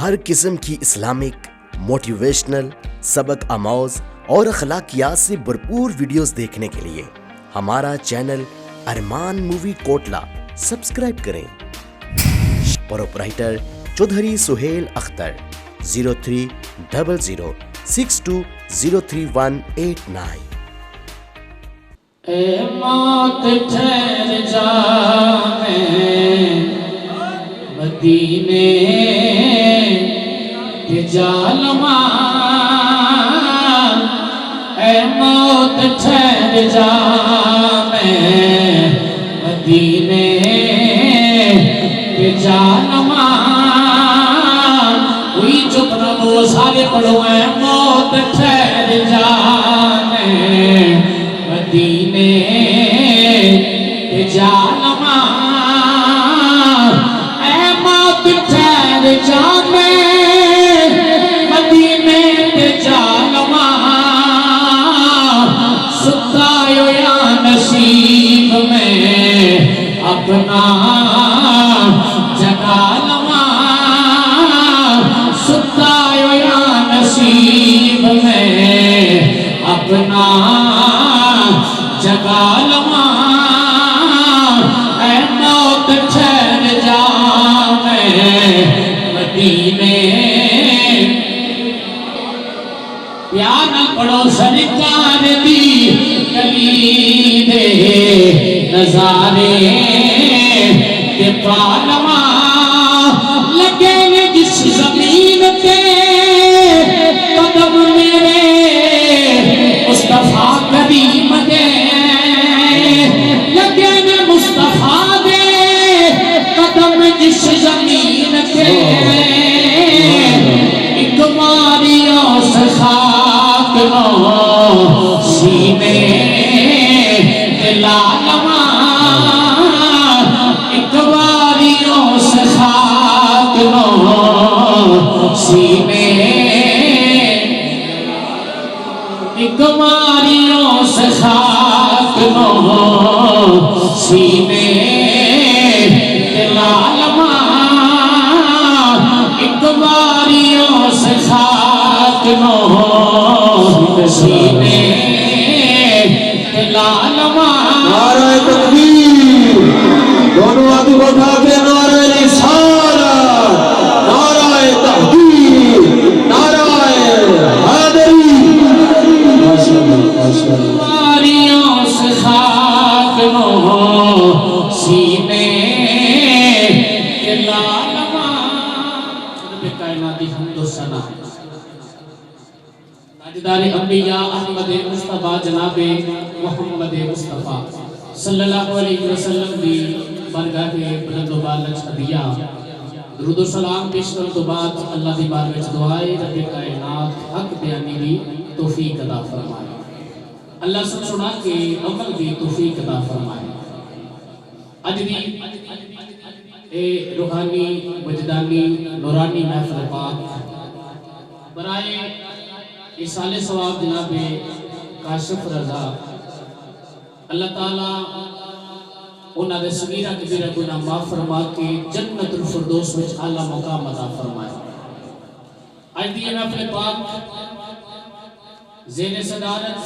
ہر قسم کی Islamic, motivational, سبق آموز اور اخلاقیات سے بھرپور ویڈیوز دیکھنے کے لیے ہمارا چینل ارمان مووی کوٹلہ سبسکرائب کریں۔ پروپرائٹر چودھری سہیل اختر 030062033189۔ اے موت ٹھہر جا میں مدینے کے ظالماں، اے موت ٹھہر جا میں مدینے کے ظالماں۔ کوئی چپ نہ ہو، سارے پڑھو، اے موت ٹھہر جا میں مدینے کے ظالماں، اے موت ٹھہر جا میں مدینے کے ظالماں۔ ستا یا نصیب میں اپنا جگا لواں، ستا یا نصیب میں اپنا جگا لواں، اے موت ٹھہر جا میں مدینے۔ پیار نہ پڑھو سرکار دی گلی دے نظارے کے پالواں، لگے نے جس زمین تے قدم میرے مصطفیٰ کریم دے، لگے نے مصطفیٰ دے قدم جس زمین تے، ایک ماری اس خاک نو سینے دلا لواں، ایک ماری اس خاک نو سینے، ایک ماریوں سے خاک نو سینے دلا لواں، ایک ماریوں سے خاک نو سینے دلا لواں۔ نعرہ تکبیر، دونوں ہاتھ اٹھا کے نعرہ رسالت، نعرہ تحقیق، نعرہ حیدری۔ ماریوں سے خاک نو سینے دلا لواں۔ رب کائنات حمد و ثنا، تاجدار انبیاء احمد مصطفیٰ جناب محمد مصطفیٰ صلی اللہ علیہ وسلم دی بارگاہ بلند و بالا ہدیہ درود و سلام پیش کرنے تو بعد اللہ دی بارگاہ وچ دعائے رب کائنات حق بیانی دی توفیق عطا فرمائے، اللہ سن سنا کے عمل دی توفیق عطا فرمائے۔ اج دی اے روحانی وجدانی نورانی محفل پاک برائے ایصال ثواب جناب کاشف رضا، اللہ تعالیٰ انہاں دے صغیرہ کبیرہ گناہ معاف فرما کے جنت الفردوس وچ اعلیٰ مقام عطا فرمائے۔ آج دی محفل پاک زیر صدارت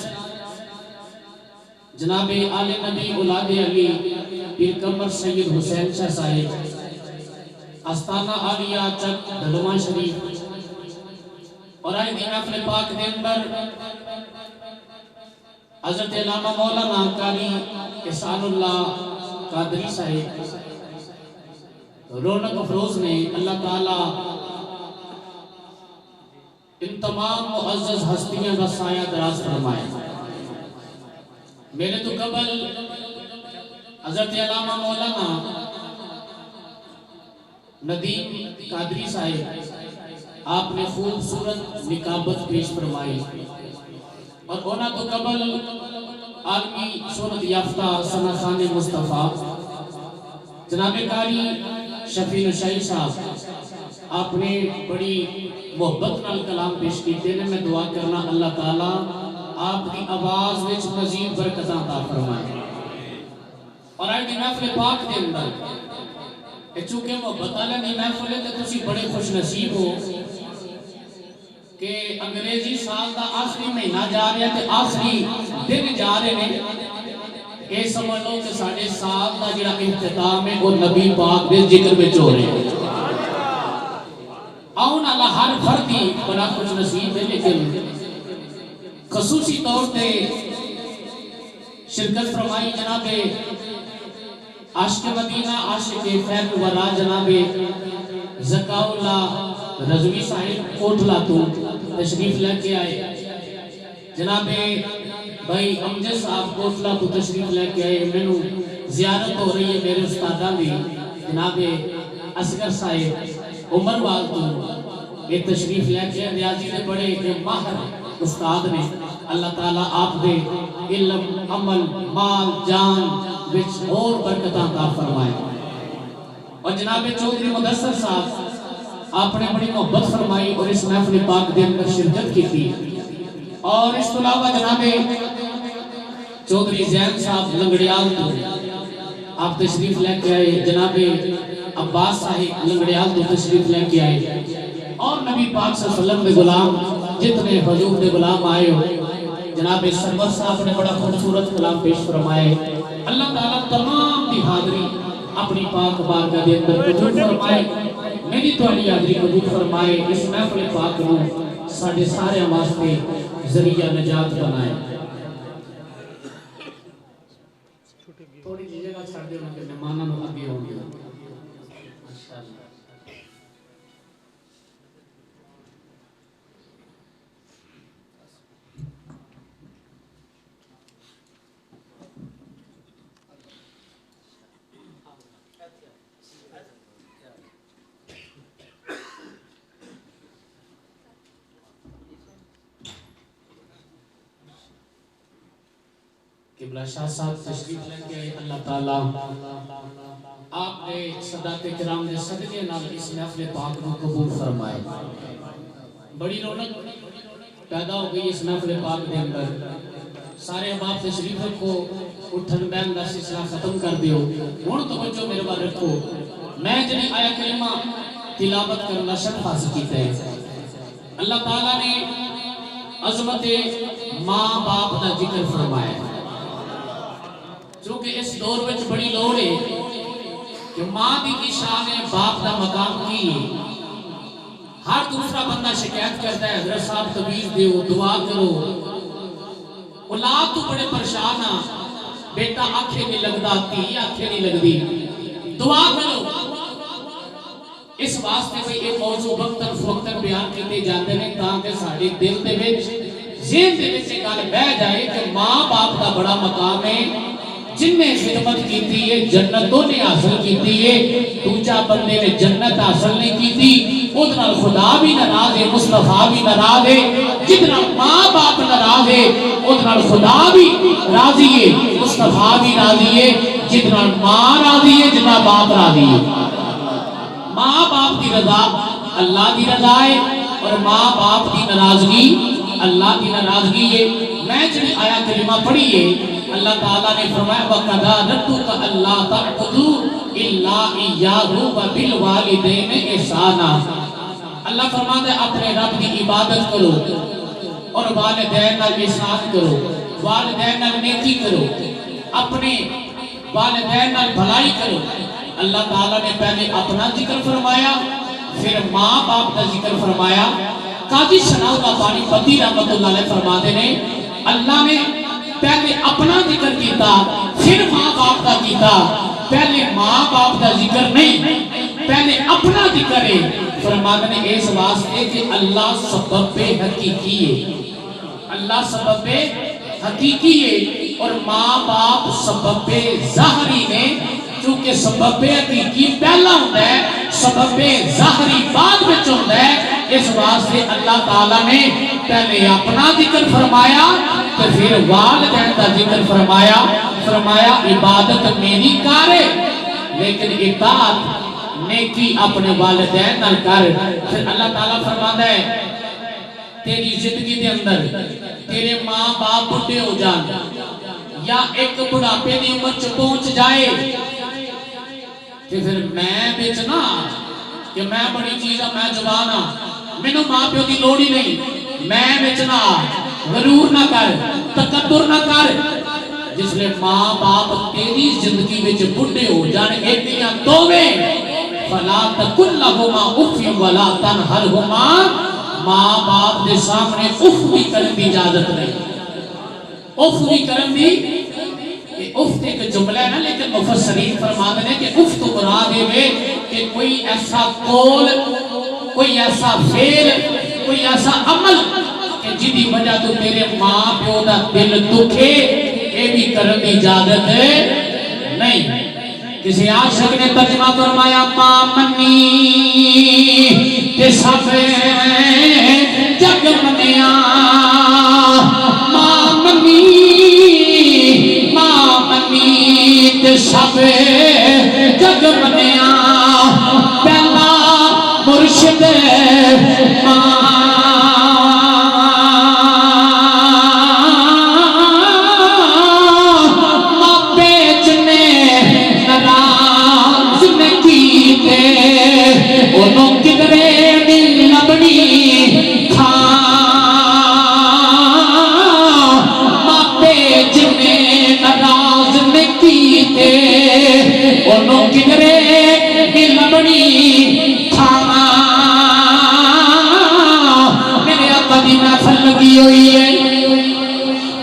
جناب آل نبی اولاد علی پیر کمر سید حسین شاہ صاحب، آستانہ عالیہ چک دھلواں شریف، اور آج دی محفل پاک دے اندر حضرت علامہ مولانا قاری احسان اللہ قادری صاحب رونق افروز نے اللہ تعالیٰ ان تمام معزز ہستیاں کا سایہ دراز فرمائے۔ میرے تو قبل حضرت علامہ مولانا ندیم قادری صاحب آپ نے خوبصورت نکابت پیش فرمائی، اور اونا تو قبل عالمی شہرت یافتہ ثنا خان مصطفیٰ جناب قاری شفیع نشائی صاحب آپ نے بڑی محبت نال کلام پیش کیتے ہیں۔ میں دعا کرنا اللہ تعالیٰ آپ کی آواز وچ مزید برکتاں عطا فرمائے۔ اور آج دی محفل پاک دے اندر چونکہ محبت والے نہیں محفل ہے تو تسی بڑے خوش نصیب ہو کہ انگریزی سال دا آخری مہینہ جا رہا ہے تے آخری دن جا رہے ہیں. یہ سمجھ لو کہ ساڑھے سال دا جڑا اختتام ہے وہ نبی پاک دے ذکر میں ہو رہے ہیں. آؤن اللہ ہر فردی بڑا خوش نصیب ہے لیکن خصوصی طور پہ شرکت فرمائی جناب عاشق مدینہ عاشق خیر ورا جناب زکاء اللہ رضوی صاحب کوٹلا تو تشریف لے کے آئے. جناب بھائی امجد صاحب کوٹلا تو تشریف لے کے آئے. مینوں زیارت ہو رہی ہے میرے استاداں دی جناب اصغر صاحب عمر وال تو یہ تشریف لے کے ریاضی دے بڑے ماہر استاد نے. اللہ تعالیٰ آپ دے علم عمل مال جان وچ اور برکتاں عطا فرمائے. اور جناب چودھری مدثر صاحب آپ نے بڑی محبت فرمائی اور اس محفل پاک دے اندر شرکت کی تھی. اور اس کے علاوہ جناب چودھری زین صاحب لنگڑیال تو آپ تشریف لے کے آئے. جناب عباس صاحب لنگڑیال تو تشریف لے کے آئے. اور نبی پاک صلی اللہ علیہ وسلم دے غلام جتنے حضور دے غلام آئے ہو جناب سرور صاحب نے بڑا خوبصورت کلام پیش فرمائے. اللہ تعالیٰ تمام دی حاضری اپنی پاک بارگاہ دے اندر قبول فرمائے. میری تواڈی حاضری قبول فرمائے. اس محفل پاک نو ساڈے سارے واسطے ذریعہ نجات بنائے. تھوڑی جی جگہ چھڑ دیو کہ مہماناں نو اگے ہو گیا. ماشاءاللہ قبلہ شاہ صاحب تشریف لے کے اللہ تعالیٰ آپ نے صداقت کرام نے صدقے نال اس محفل پاک کو قبول فرمائے. بڑی رونق پیدا ہو گئی اس محفل پاک کے اندر. سارے احباب تشریف کو اٹھن بیٹھن دا سلسلہ ختم کر دیو. ہن توجہ میرے بار رکھو. میں جڑی آیا کلمہ تلاوت کرنا شرف حاصل کیتا ہے. اللہ تعالیٰ نے عظمت ماں باپ دا ذکر فرمایا چونکہ اس دور میں بڑی لوڑ ہے کہ ماں دی کی شان ہے باپ دا مقام کی ہے. ہر دوسرا بندہ شکایت کرتا ہے حضرت صاحب تویز دیو دعا کرو. اولاد تو بڑے پریشان ہاں بیٹا آنکھیں نہیں لگدا تھی آنکھیں نہیں لگدی دعا کرو. اس واسطے میں یہ موضوع وقتاً فوقتاً بیان کیتے جاتے ہیں تاکہ ساڑے دل دے وچ ذہن دے وچ یہ گل بہ جائے کہ ماں باپ دا بڑا مقام ہے. جن نے خدمت کیتی ہے جنتوں نے حاصل کیتی ہے. دوجا بندے نے جنت حاصل نہیں کیتی ادھر خدا بھی ناراض ہے مصطفیٰ بھی ناراض ہے. جتنا ماں باپ ناراض ہے ادھر خدا بھی راضی ہے مصطفیٰ بھی راضی ہے. جتنا ماں راضی ہے جتنا باپ راضی ہے. ماں باپ کی رضا اللہ کی رضا ہے اور ماں باپ کی ناراضگی اللہ کی ناراضگی ہے. میں جنہیں آیا کلمہ پڑھی ہے اللہ تعالیٰ نے فرمایا وَقَدَا رَبُّكَ أَلَّا تَعْبُدُوا إِلَّا إِيَّاهُ وَبِالْوَالِدَيْنِ إِحْسَانًا. اللہ فرماتا ہے اپنے رب کی عبادت کرو اور والدین نال احسان کرو. والدین نال نیکی کرو اپنے والدین نال بھلائی کرو. اللہ تعالیٰ نے پہلے اپنا ذکر فرمایا پھر ماں باپ کا ذکر فرمایا. قاضی ثناء اللہ بانی پتی رحمت اللہ علیہ فرماتے ہیں اللہ نے پہلے اپنا ذکر کیتا پھر ماں باپ کا کیتا. پہلے ماں باپ کا ذکر نہیں پہلے اپنا ذکر ہے. فرماتے ہیں اس واسطے کہ اللہ سبب حقیقی ہے. اللہ سبب حقیقی ہے اور ماں باپ سبب ظاہری نے. چونکہ سبب حقیقی پہلا ہوتا ہے سبب ظاہری بعد میں ہوتا ہے. اس واسطے اللہ تعالیٰ نے پہلے اپنا ذکر فرمایا تو پھر والدین کا ذکر فرمایا. فرمایا عبادت میری کارے لیکن اطاعت نیکی اپنے والدین نال کر. پھر اللہ تعالیٰ فرماتا ہے تیری زندگی دے اندر تیرے ماں باپ بڑھے ہو جان یا ایک بڑھاپے دی عمر چ پہنچ جائے تے پھر میں بچ نہ کہ میں بڑی چیز ہاں میں جوان ہاں مینوں ماں پیو دی لوڑ ہی نہیں میں بچ نہ غرور نہ کر تکبر نہ کر جس لئے ماں باپ تیری زندگی وچ بڈھے ہو جان ایک یا دوویں فلا تقل لهما اف ولا تنهرهما ماں باپ دے سامنے اف بھی کرن دی اجازت نہیں اف بھی کرن دی اف تے ایک جملہ ہے نا لیکن مفسرین فرماتے ہیں کہ اف تو مراد ہے کہ کوئی ایسا قول کوئی ایسا فعل کوئی ایسا عمل کہ جدی وجہ تو تیرے ماں پیو دا دل دکھے یہ بھی کرن دی اجازت نہیں کسی عاشق نے ترجمہ فرمایا ماں منی تے سب جگ منیا ماں منی تے سب جگ منیا پہلا مرشد ماں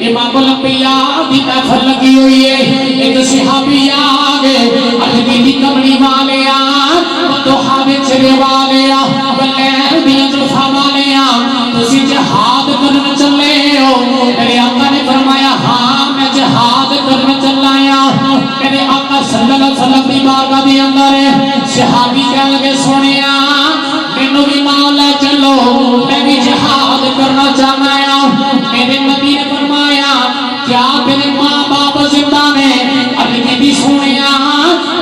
امام الانبیاء دی محفل لگی ہوئی ہے ایک صحابی آگے عربی دی کمڑی والے دوحہ دے چرے والے بلین دی اجرفہ والے تسی جہاد کرنا چلے ہو میرے آقا نے فرمایا ہاں میں جہاد کرنا چلایا میرے آقا صلی اللہ علیہ وسلم دی بارگاہ دی اندر صحابی کہہ لگے سنیا مینوں بھی نال لے چلو میں بھی جہاد کرنا چاہنا ہے میرے نبی نے فرمایا کیا میرے ماں باپ زندہ نے علی بھی سنیا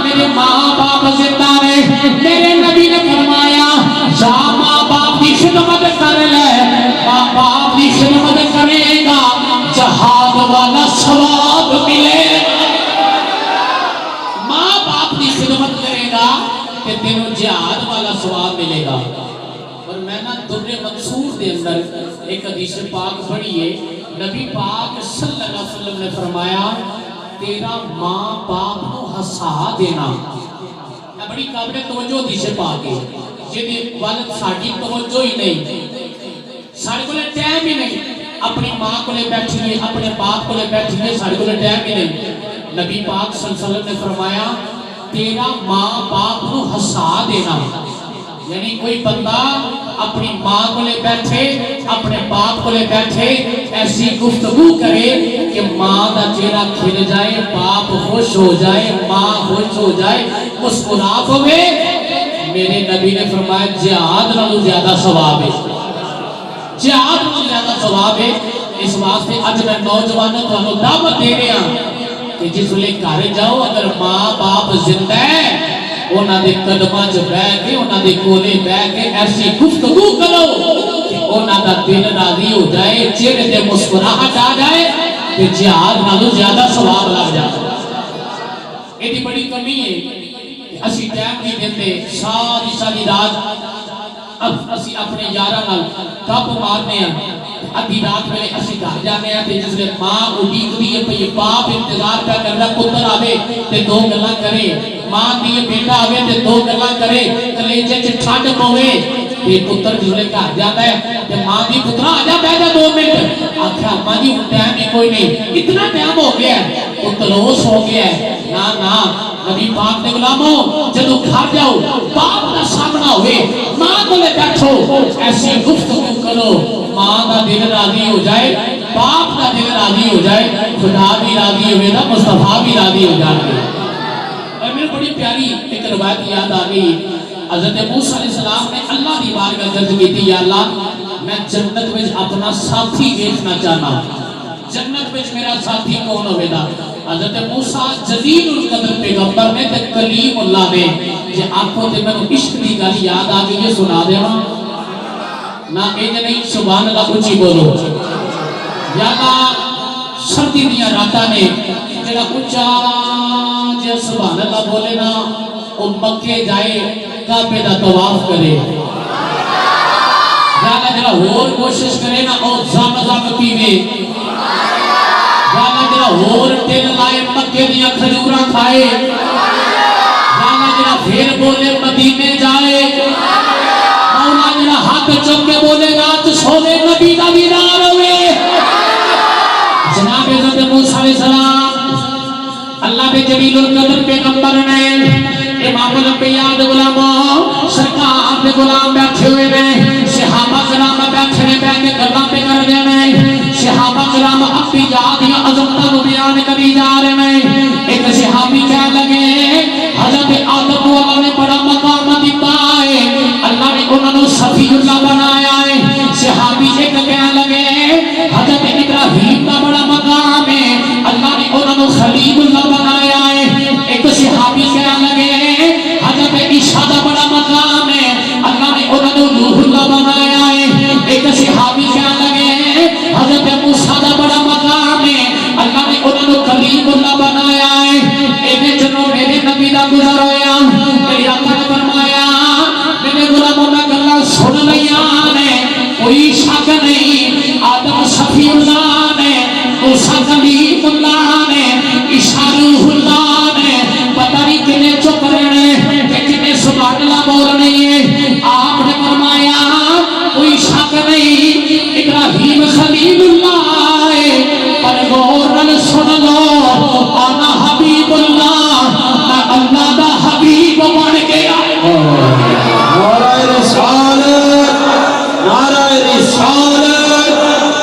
میرے ماں باپ زندہ نے میرے نبی نے فرمایا جا ماں باپ کی خدمت کر لے ماں باپ کی خدمت کرے گا جہاد والا ثواب ملے ماں باپ کی خدمت کرے گا کہ تینوں جہاد والا ثواب ملے گا اور میں نا در منصور دے اندر ایک حدیث پاک پڑھی ہے نبی پاک صلی اللہ علیہ وسلم نے فرمایا تیرا ماں باپ کو ہسا دینا بڑی قابل توجہ حدیث پاک ہے جنہیں والد ساڑھی توجہ ہی نہیں ساڑھی کو لے ٹائم ہی نہیں اپنی ماں کو لے بیٹھیے اپنے باپ کو لے بیٹھیے ساڑھی کو لے ٹائم ہی نہیں نبی پاک صلی اللہ علیہ وسلم نے فرمایا تیرا ماں باپ کو ہسا دینا یعنی کوئی بندہ اپنی ماں کو لے بیٹھے اپنے باپ کو لے بیٹھے ایسی گفتگو کرے کہ ماں دا چہرہ کھل جائے باپ خوش ہو جائے ماں خوش ہو جائے مسکراہٹ ہوئے میرے نبی نے فرمایا جہاد نالوں زیادہ ثواب ہے جہاد نالوں زیادہ ثواب ہے اس واسطے اج میں نوجوانوں کو دعوت دے رہا ہوں کہ جس لے گھر جاؤ اگر ماں باپ زندہ ہے انہاں دے قدماں چ بیٹھ کے انہاں دے کولے بیٹھ کے ایسی گفتگو کرو کہ انہاں دا دل راضی ہو جائے چہرے تے مسکراہٹ آ جائے کہ جہاد نالوں زیادہ ثواب لگ جائے ایڈی بڑی کمی ہے کہ اسی ٹائم نہیں دیتے ساری رات اب اسی اپنے یاراں نال گپ مارنے ہیں ادھی رات میں اسی گھر جانے ہیں تے جس نے ماں اڈیکدی ہے پئی باپ انتظار پہ کر رہا پتر آوے تے دو گلاں کرے ماں دی بیٹا آوے تے دو گلاں کرے کلیجے چ ٹھنڈ پوے تے پتر جس نے گھر جاتا ہے تے ماں دی پترا آ جا بیٹھ جا 2 منٹ آکھیا ماں جی ٹائم ہی کوئی نہیں اتنا ٹائم ہو گیا ہے پتروس ہو گیا ہے نا نبی پاک نے غلاموں جدو گھر جاؤ باپ کا سامنا ہوئے ماں کو لے بیٹھو ایسی گفتگو کرو ماں کا دل راضی ہو جائے باپ کا دل راضی ہو جائے خدا بھی راضی ہوئے نا مصطفیٰ بھی راضی ہو جائے اور میرے بڑی پیاری ایک روایت یاد آ گئی حضرت موسیٰ علیہ السلام نے اللہ دی بارگاہ عرض کی تھی یا اللہ میں جنت میں اپنا ساتھی دیکھنا چاہنا جنت میں میرا ساتھی کون ہوئے دا حضرت موسیٰ جلیل القدر پیغمبر نے تے کلیم اللہ نے کہ آنکھوں تے میں عشق دی گالی یاد آ گئی یہ سنا دے ہاں نہ ایج نہیں سبحان اللہ اچھی بولو یا اللہ سردی دیا راتا نے جڑا اچھا جے سبحان اللہ بولے نا وہ مکے جائے کعبے دا طواف کرے جانا جڑا اور کوشش کرے نا او زم پیوے جانا جڑا اور دل لائے مکے دیا کھجورا کھائے جانا جڑا پھر بولے مدینے جائے مولا جڑا ہاتھ چک کے بولے رات سونے نبی دا دیدار ہوئے جناب حضرت موسیٰ علیہ السلام اللہ بے جلیل القدر پیغمبر نے امام الانبیاء دے غلاموں سرکار دے غلام بیٹھے ہوئے نے صحابہ کرام بیٹھے نے بیٹھ کے گلاں پہ کر دے نے صحابہ کرام اپنی یاد یا عظمتوں کو بیان کری جا رہے ہیں ایک صحابی کہنے لگے حضرت آدم کو اللہ نے بڑا مقام دیتا ہے اللہ نے انہوں نے صفی اللہ بنایا ہے صحابی ایک کہنے لگے حضرت ابراہیم کا بڑا مقام ہے اللہ نے انہوں نے خلیل اللہ بنایا ہے ایک صحابی کہنے لگے حضرت عیسیٰ کا بڑا مقام ہے اللہ نے انہوں نے روح اللہ بنایا ہے ایک صحابی کہنے لگے حضرت موسیٰ کا بڑا مقام ہے اللہ نے انہوں نے کلیم اللہ بنایا ہے ایک جنوں میرے نبی دا گزر ہویا میری آقا نے فرمایا میرے غلاموں میں گلہ سن لیا نے کوئی شک نہیں آدم صفی اللہ نے موسیٰ کلیم اللہ نے عیسیٰ روح اللہ نے پتہ نہیں کنے چپ رہنے کہ کنے سبحان اللہ بول نہیں ہے آپ نے فرمایا کوئی شک نہیں ابراہیم خلیل اللہ ہے پر غورن سن لو آنا حبیب اللہ میں اللہ دا حبیب بن گیا نعرہ رسالت نعرہ رسالت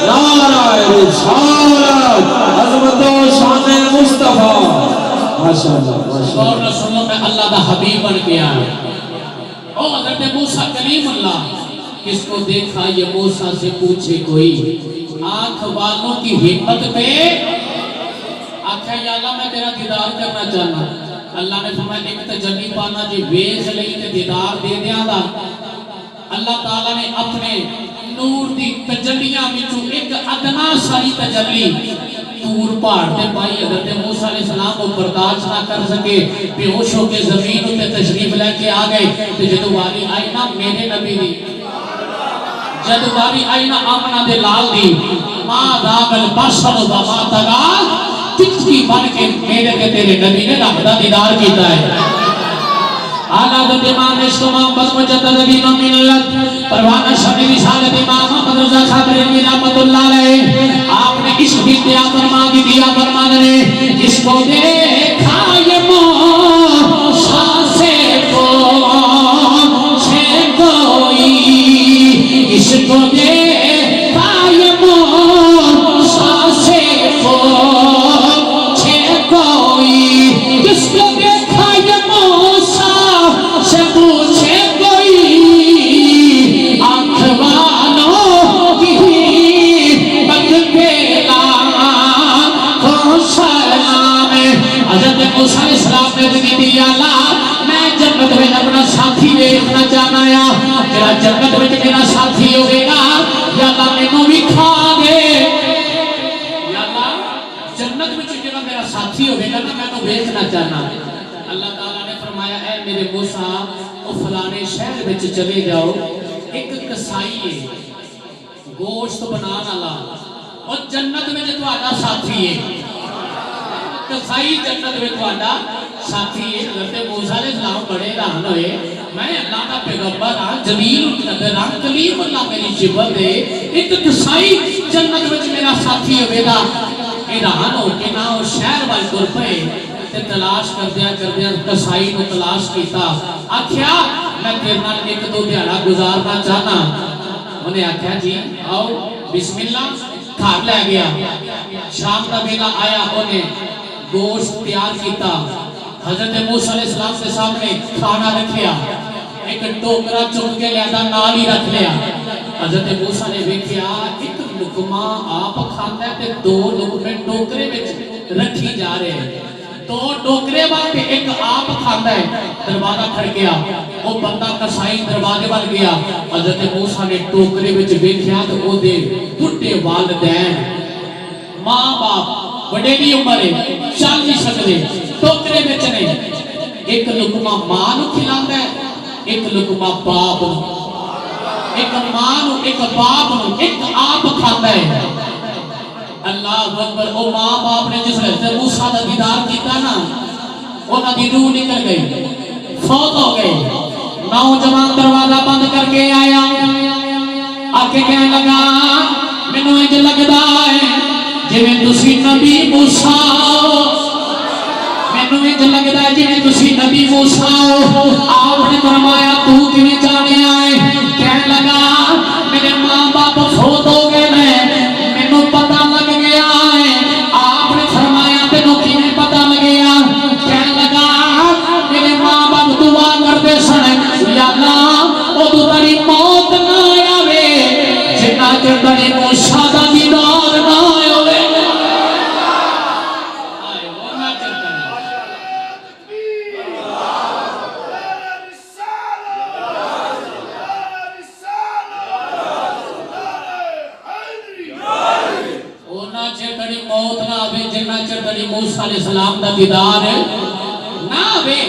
نعرہ رسالت عظمت و شان مصطفیٰ ماشاءاللہ غورن سن لو میں اللہ دا حبیب بن گیا او حضرت موسیٰ کلیم اللہ کس کو دیکھا یہ موسیٰ سے پوچھے کوئی آنکھ والوں کی ہمت پہ آکھا یا اللہ میں تیرا دیدار کرنا چاہنا اللہ نے فرمایا ایک تجلی پانا جی ویز لئی تے دیدار دے دیا دا اللہ تعالیٰ نے اپنے نور دی تجلیاں بچو ایک ادنا ساری تجلی تور پہاڑ تے پائی حضرت موسیٰ علیہ السلام کو برداشت نہ کر سکے بے ہوش ہو کے زمین تے تشریف لے کے آ گئے تو جدو والی آئی نا میرے نبی دی جد واری آئینہ آمنہ دے لال دی ما داغل بشر و ما تغال تچکی بن کے میرے کے تیرے نبی نے رحمدہ دیدار کیتا ہے آلہ حضرت امام عشق محمد مجدد دین و ملت پروانہ شمی رسالت امام محمد رضا خاطر علمی رحمت اللہ علیہ آپ نے عشق بھی دیا فرما دی دیا فرما دنے اس کو دیکھا یہ موسیٰ سے پوچھے کوئی اس کو دیکھا یہ موسیٰ سے پوچھے کوئی اس کو دیکھا یہ موسیٰ سے پوچھے کوئی آنکھ والوں کی بد پیلا کو سلام حضرت موسیٰ علیہ السلام نے بھی دیا میں جنت میں اپنا ساتھی دیکھنا چاہنا یا تیرا جنت میں میرا ساتھی ہوگے گا یا اللہ میں نو بھی کھا دے یا اللہ جنت میں میرا ساتھی ہوگے گا میں نو دیکھنا چاہنا اللہ تعالیٰ نے فرمایا اے میرے موسیٰ او فلانے شہر میں چلے جاؤ ایک کسائی ہے گوشت بنانا لا اور جنت میں جو آدھا ساتھی ہے کسائی جنت میں تو آدھا ساتھی ہے حضرت موسیٰ علیہ السلام بڑے رہن ہوئے میں اللہ کا پیغمبر ہاں جلیل القدر ہاں کلیم اللہ میری جبت ہے ایک کسائی جنت میں میرا ساتھی ہوئے گا اے رہن ہو کے نہ شہر والی طور پہ تے تلاش کر دیا کسائی کو تلاش کیتا آکھیا میں تیرے نال ایک دو دیہڑا گزارنا چاہنا انہیں آکھیا جی آؤ بسم اللہ گھر لے گیا شام کا ویلا آیا انہیں گوشت تیار کیتا حضرت موسیٰ علیہ السلام کے سامنے کھانا رکھیا ایک ٹوکرا چن کے لیا نال ہی رکھ لیا حضرت موسیٰ نے دیکھیا ایک لقمہ آپ کھاتا ہے تے دو لقمے ٹوکرے وچ رکھی جا رہے ہیں دو ٹوکرے والے ایک آپ کھاتا ہے دروازہ کھڑکیا وہ بندہ کسائی دروازے وال گیا حضرت موسیٰ نے ٹوکرے وچ دیکھیا تے او دے بڈھے والدین ماں باپ بڑے بھی عمر ہے چل نہیں سکتے ٹوکرے وچ نہیں ایک لقمہ ماں نو کھلاتا ہے، ایک لقمہ باپ نو، ایک ماں نو ایک باپ نو، ایک آپ کھاتا ہے۔ اللہ اکبر، او ماں باپ نے جس نے موسیٰ دا دیدار کیتا نا، انہاں دی روح نکل گئی، فوت ہو گئی۔ نوجوان دروازہ بند کر کے آیا، آکے کہنے لگا مینوں انج لگدا ہے جویں تسی نبی موسیٰ ہو، مینوں انج لگدا ہے جویں تسی نبی موسیٰ ہو۔ آپ نے فرمایا تو کیویں جانے آئے؟ کہنے لگا میرے ماں باپ فوت ہو گئے نے، مینوں پتہ لگ گیا ہے۔ آپ نے فرمایا تینوں کیویں پتہ لگیا؟ کہنے لگا میرے ماں باپ دعا کرتے سن یا اللہ او تو تیری موت نہ آوے جنہ چر تیری موسیٰ دا دیدار نہ ہوئے۔ موت نہ آوے جنہ چر تیری موسیٰ علیہ السلام دا دیدار نہ آوے۔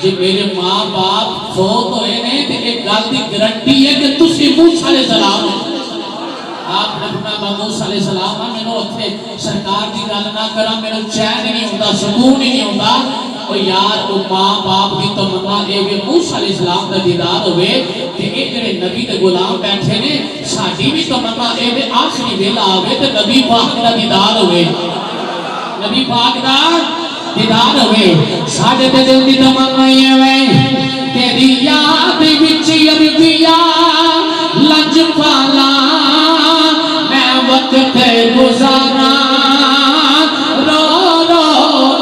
جی میرے ماں باپ فوت ہوئے نے تے ایک گل دی گارنٹی ہے کہ تسی موسیٰ علیہ السلام آپ نے فرمایا موسیٰ علیہ السلام میں نے اتھے سرکار دی گل نہ کرا، میرے چین نہیں ہوتا، سکون نہیں ہوتا۔ اور یار وہ ماں باپ دی تمنا اے وے موسیٰ علیہ السلام دا دیدار ہوئے تے اے جڑے نبی دے غلام بیٹھے نے ساڈی بھی تمنا اے وے آخری ویلا آوے تے نبی پاک دا دیدار ہوئے، نبی پاک دا دیدار ہوئے۔ ساڈے تے دل دی تمنا اے وے تیری یاد وچ عربیا لج پالا میں وقت گزارا رو رو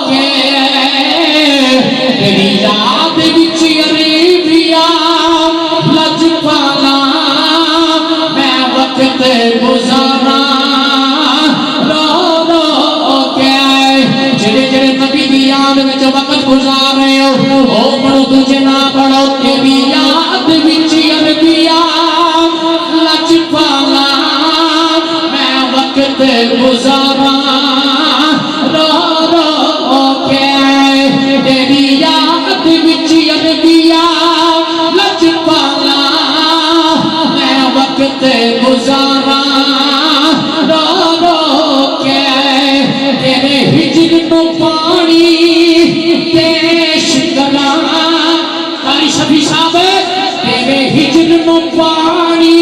کے، تیری یاد وچ عربیا لج پالا میں وقت گزارا رو رو کے۔ جڑے جڑے نبی دی یاد وچ وقت گزار رہے ہو او پڑھو تجھے نہ پڑھو، تیری یاد وچ عربیا لج پالا میں وقت گزارا رو رو کے، تیری یاد وچ عربیا لج پالا میں وقت گزارا رو رو کے، تیرے ہجر نو پانی پیش کرا قاری شفیع صاحب، تیرے ہجر نو پانی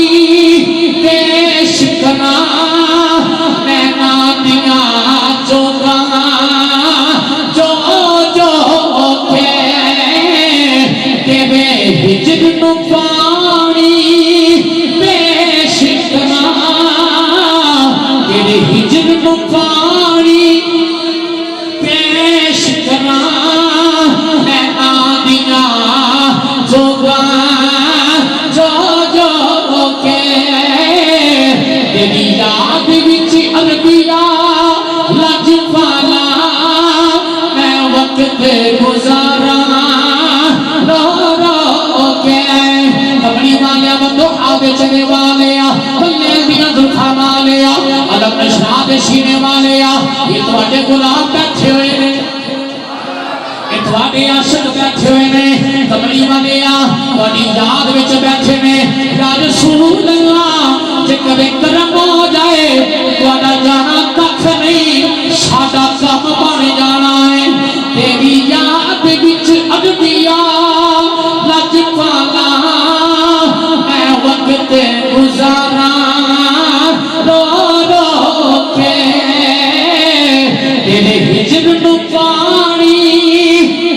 پیش کرا میں نادیاں جوگا جو جو کے، تیرے ہجر نو پانی پیش کرا، تیرے ہجر نو پانی پیش کرا میں نادیاں جوگا جو جو کے، تیری یاد وچ عربیا لج پالا میں وقت گزارا رو رو کے۔ کمڑی والیا بندو آوے چنے والیا بلے دیاں دکھا والیا علم نشنا دے سینے والیا، یہ تواڈے غلام بیٹھے ہوئے نے، یہ تواڈے عاشق بیٹھے ہوئے نے، کمڑی والیا تواڈی یاد وچ بیٹھے نے۔ یا رسول اللہ جے کبھی کرم ہو جائے تواڈا جانا ککھ نہیں، ساڈا کم بن جانا ہے۔ تیری یاد وچ عربیا لج پالا میں وقت گزارا رو رو کے، تیرے ہجر نو پانی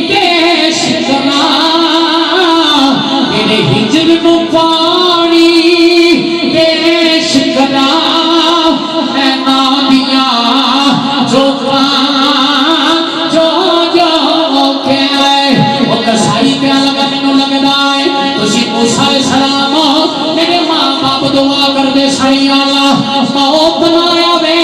پیش کرا، تیرے ہجر نو پانی پیش کرا میں نادیاں جوگا جو جو کے۔ وہ کسائی پیا لگا مینوں لگدا ہے تسی موسیٰ علیہ السلام ہو، میرے ماں باپ دعا کردے سائی اللہ موت نہ آوے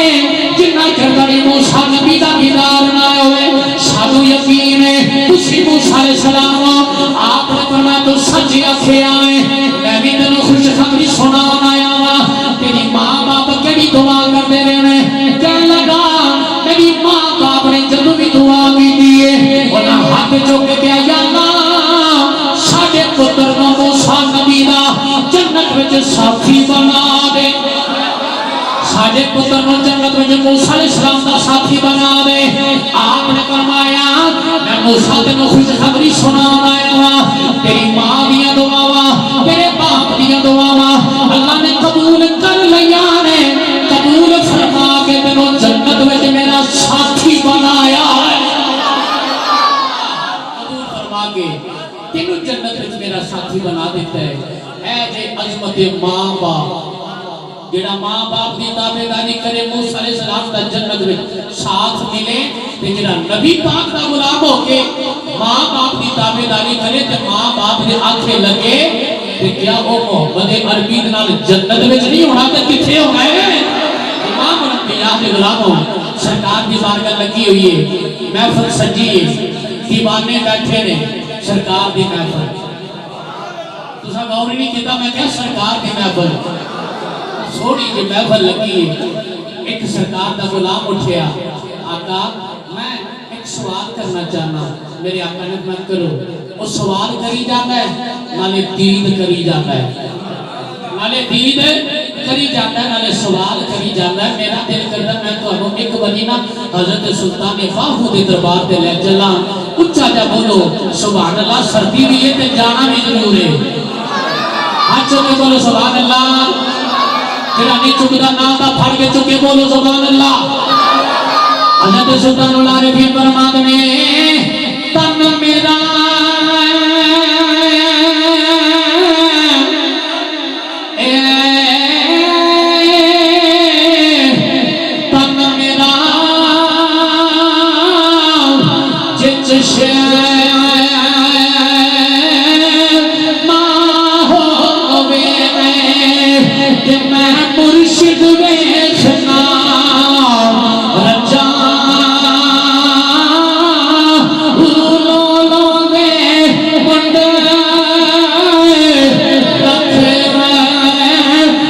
جنہ چر تیری موسیٰ نبی دا دیدار نہ ہوئے۔ سانو یقین ہے تسی موسیٰ علیہ السلام ہو، آپ نے فرمایا تو سچ آکھے آئے، میں بھی تینوں خوشخبری سناون آیا وا۔ تیری ماں باپ کیڑی دعا کردے رہے، کہنے لگا میری ماں باپ نے جدوں بھی دعا کیتی ہے انہاں ہاتھ چوک کے یا اللہ پتر نو جنت میں موسیٰ علیہ السلام دا ساتھی بنا دے آپ نے فرمایا میں موسیٰ تینوں خوشخبری سنانا آیا تیری ماں دیا دعاواں تیرے باپ دیا دعاواں اللہ نے قبول کر لیا نے قبول فرما کے تینوں جنت میں میرا ساتھی بنایا قبول فرما کے تینوں جنت میں میرا ساتھی بنا دیتا ہے اے جے عظمت ماں باپ جڑا ماں باپ دی تابعداری کرے موسیٰ علیہ السلام دا جنت میں ساتھ ملے تے جڑا نبی پاک دا غلام ہو کے ماں باپ دی تابعداری کرے تے ماں باپ دے آنکھیں لگے تے کیا وہ محمد عربی نال جنت وچ نہیں ہونا تے کتھے ہونا ہے امام الانبیاء دے غلاموں سرکار دی بارگاہ لگی ہوئی ہے محفل سجی ہے دیوانے بیٹھے نے سرکار دی محفل تساں غور نہیں کیتا میں کیا سرکار دی محفل سوڑی جی محفل لگی ایک سرکار دا غلام اٹھیا آقا میں ایک سوال کرنا چاہنا میرے آقا نے میں کرو وہ سوال کری جاتا ہے نالے دید کری جاتا ہے نالے دید کری جاتا ہے نالے سوال کری جاتا ہے میرا دل کرتا ہے میں تو انہوں ایک بنینا حضرت سلطان فاہو دے دربار دے لے چلا اچھا جا بولو سبحان اللہ سردی بھی ہے تے جانا بھی ضرور ہے ہاتھ چکے بولو سبحان اللہ جڑا نہیں چکتا نا تا پھڑ کے چکے بولو سبحان اللہ حضرت سلطان العارفین فرماتے ہیں تن میرا تن میرا جچ مرشد ویکھنا رجا لولو دے منڈ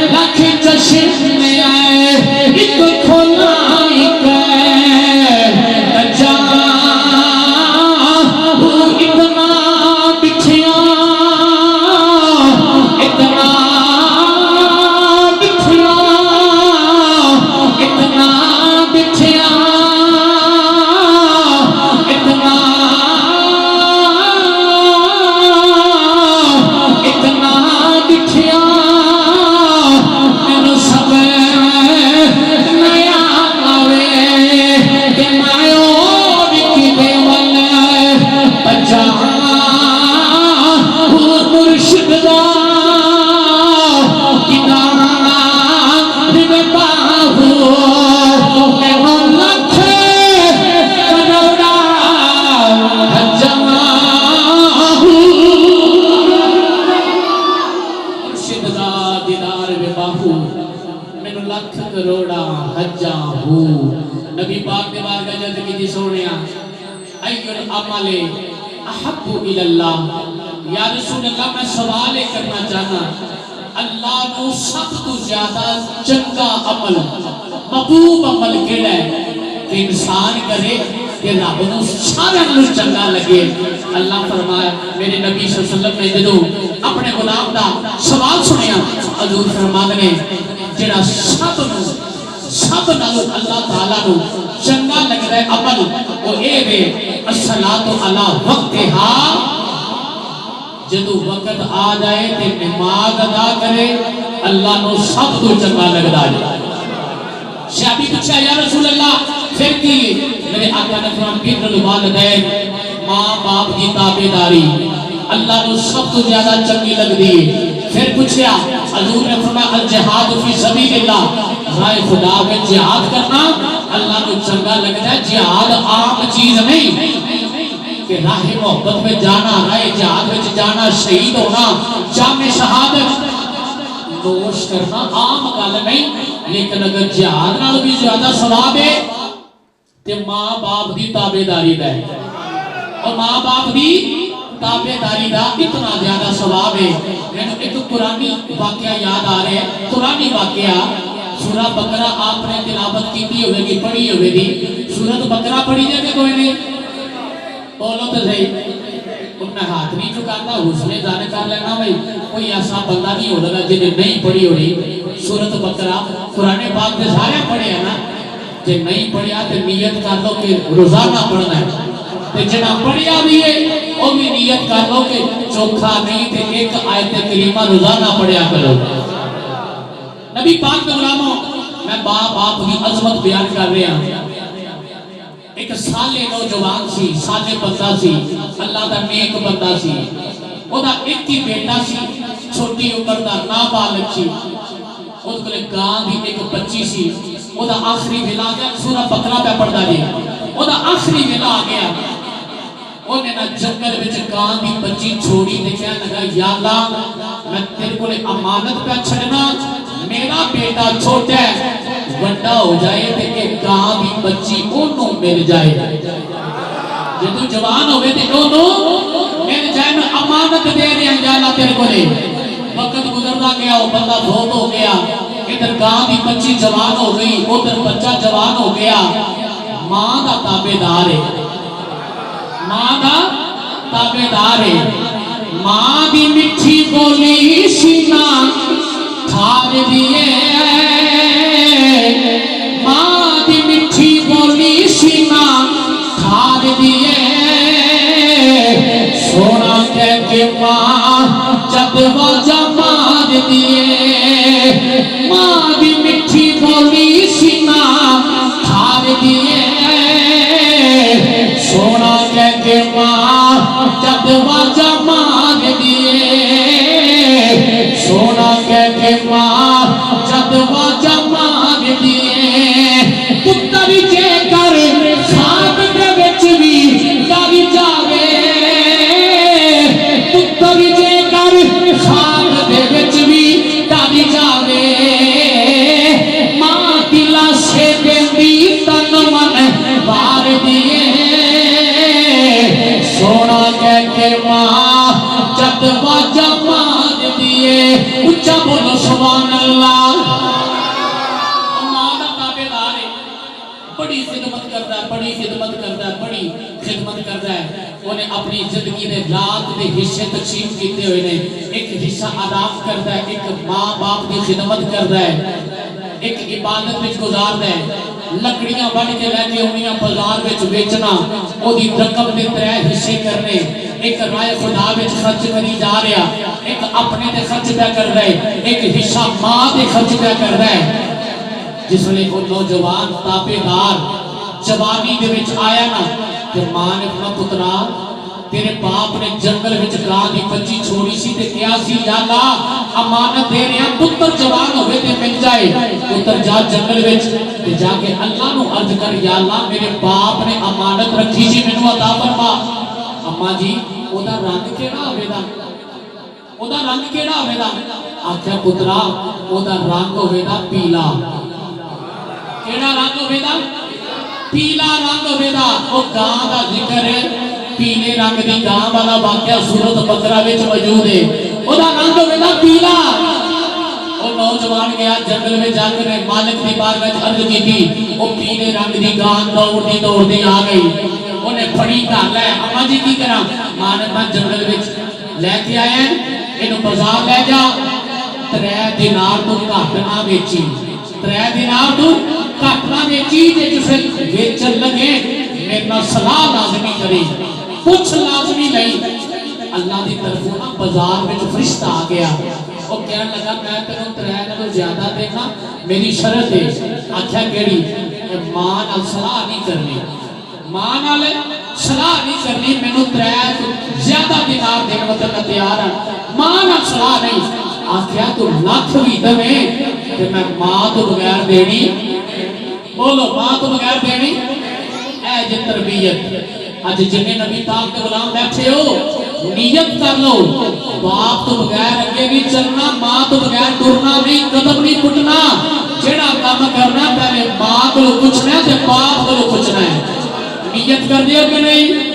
لکھ چشم ایک کھولا ایک رجا اتنا بکھیا اتنا نبی پاک نے بارگاہ جلد کی تھی سونیا ایو العمل احب الاللہ یا رسول اللہ میں سوال کرنا چاہنا اللہ کو سب تو زیادہ چنگا عمل محبوب عمل کیڑا ہے کہ انسان کرے کہ رب نو سارا نو چنگا لگے اللہ فرمایا میرے نبی صلی اللہ علیہ وسلم نے جدو اپنے غلام دا سوال سنیا حضور فرماتے ہیں جڑا سب نالو اللہ تعالیٰ نو چنگا لگ رہے عمل وہ اے بے الصلاۃ علی وقتہا جدو وقت آ جائے تے نماز ادا کرے اللہ نو سب تو چنگا لگ رہا ہے صحابی پوچھا یا رسول اللہ پھر کی میرے آقا نے فرمایا بر الوالدین ماں باپ کی تابعداری اللہ نو سب تو زیادہ چنگی لگ دی پھر پوچھا حضور نے فرمایا الجہاد فی سبیل اللہ راہ خدا میں جہاد کرنا اللہ کو چنگا لگتا ہے جہاد عام چیز نہیں کہ راہ محبت میں جانا راہ جہاد میں جانا شہید ہونا جام شہادت نوش کرنا عام گل نہیں لیکن اگر جہاد نال بھی زیادہ ثواب ہے تے ماں باپ دی تابعداری دا ہے اور ماں باپ دی تابعداری دا اتنا زیادہ ثواب ہے ایک قرآنی واقعہ یاد آ رہے ہیں قرآنی واقعہ سورہ بقرہ آپ نے تلاوت کیتی ہوئے گی پڑھی ہوئے گی سورہ بقرہ پڑھی جائے کہ کوئی نہیں بولو تو صحیح ان میں ہاتھ نہیں چکاتا حوصلے ظاہر کر لینا بھائی کوئی ایسا بندہ نہیں ہو لگا جنہیں نہیں پڑھی ہوئی سورۃ بقرہ قرآن پاک کے سارے پڑھے ہیں نا جے نہیں پڑھیا تو نیت کر لو کہ روزانہ پڑھنا ہے تے جنہ پڑھیا بھی ہے وہ بھی نیت کر لو کہ چوکھا نہیں تے ایک آیت کریمہ روزانہ پڑھیا کرو نبی پاک کے غلاموں میں باپ کی عظمت بیان کر رہا ہوں ایک سالے نوجوان سی سالے بندہ سی اللہ دا نیک بندہ سی وہ دا ایک ہی بیٹا سی چھوٹی عمر دا نابالغ سی وہ کلے گاں دی ایک بچی سی وہ دا آخری ویلا آ گیا سورہ بقرہ پہ پڑھتا جی وہ دا آخری ویلا آ گیا انہیں نہ جنگل وچ گاں دی بچی چھوڑی تے کہنے لگا یا اللہ میں تیرے کو امانت پہ چھڑنا میرا بیٹا چھوٹا ہے بڑا ہو جائے تے ایک گاں دی بچی انہوں مل جائے جب تو جوان ہوئے تے انہوں مل جائے میں امانت دے رہے ہیں یا اللہ تیرے کو لے وقت گزرنا گیا وہ بندہ بہت ہو گیا ادھر گاں دی بچی جوان ہو گئی ادھر بچہ جوان ہو گیا ماں دا تابعدار ہے ماں دا تابعدار ہے ماں دی مٹھی بولی سینہ کھار دیئے ماں دی مٹھی بولی سینہ کھار دیئے سونا کہہ کے ماں جب وجہ مار دیئے ماں دی مٹھی بولی سینہ کھار دیئے سونا کہہ کے ماں جب وجہ مار دیئے سونا کہہ کے ماں جب وجہ مار دیئے پتر جے کر خواب دے وچ بھی ڈر جاوے پتر جے کر خواب دے وچ بھی ڈر جاوے ماں دلا سے دیندی تن من وار دیئے سونا کہہ کے ماں جب وجہ مار دیئے اچھا بولو سبحان اللہ ماں دا تابعدار ہے بڑی خدمت کرتا ہے بڑی خدمت کرتا ہے بڑی خدمت کرتا ہے انہیں اپنی زندگی نے رات دے حصے تقسیم کیتے ہوئے نے ایک حصہ آداب کرتا ہے ایک ماں باپ کی خدمت کرتا ہے ایک عبادت میں گزارتا ہے لکڑیاں بن کے لے کے انہیں بازار میں بیچنا وہ دی رقم دے 3 حصے کرنے ایک رائے خدا میں خرچ کری جا رہا ایک اپنے دے خرچ پہ کر رہے ایک حصہ ماں دے خرچ پہ کر رہے جس نے وہ نوجوان تابعدار جوانی دے وچ آیا نا کہ ماں نے اپنا پترا تیرے باپ نے جنگل وچ گاں دی بچی چھوڑی سی تے کیا سی یا اللہ امانت دے رہے ہیں پتر جوان ہوئے تے مل جائے پتر جا جنگل وچ تے جا کے اللہ نو عرض کر یا اللہ میرے باپ نے امانت رکھی سی مینوں عطا فرما اما جی او دا رنگ کیڑا ہوے دا او دا رنگ کیڑا ہوے دا آکھیا پترا او دا رنگ ہوے دا پیلا کیڑا رنگ ہوے دا پیلا رنگ ہوے دا او گاں دا ذکر ہے پیلے رنگ دی گاں والا واقعہ سورۃ بقرہ وچ موجود ہے او دا رنگ ہوے دا پیلا او نوجوان گیا جنگل میں جا کے مالک دی بارگاہ وچ عرض کیتی او پیلے رنگ دی گاں دوڑدی آ گئی انہیں پھڑی کر لے اما جی کی کرا ماں نے میں جنگل وچ لے کے آیا انہوں بازار لے جا 3 دینار تو گھٹ نہ بیچی 3 دینار تو گھٹ نہ بیچی تے جسے بیچن لگے میرے نال صلاح لازمی کری کچھ لازمی نہیں اللہ دی طرفوں نا بازار وچ فرشتہ آ گیا وہ کہنے لگا میں تینوں 3 نالوں زیادہ دینا میری شرط ہے آکھیا کیڑی ماں نال صلاح نہیں کرنی ماں نال صلاح نہیں کرنی مینوں 3 زیادہ دینار دینے کو میں تیار ہوں ماں نال صلاح نہیں آکھیا تو لاکھ بھی دے کہ میں ماں تو بغیر دینی بولو ماں تو بغیر دینی اے جے تربیت اج جنے نبی پاک کے غلام بیٹھے ہو نیت کر لو باپ تو بغیر اگے بھی چلنا ماں تو بغیر ٹرنا نہیں قدم نہیں پٹنا جڑا کام کرنا پہلے ماں کو پوچھنا ہے تے باپ کو پوچھنا ہے نیت کر دیو کہ نہیں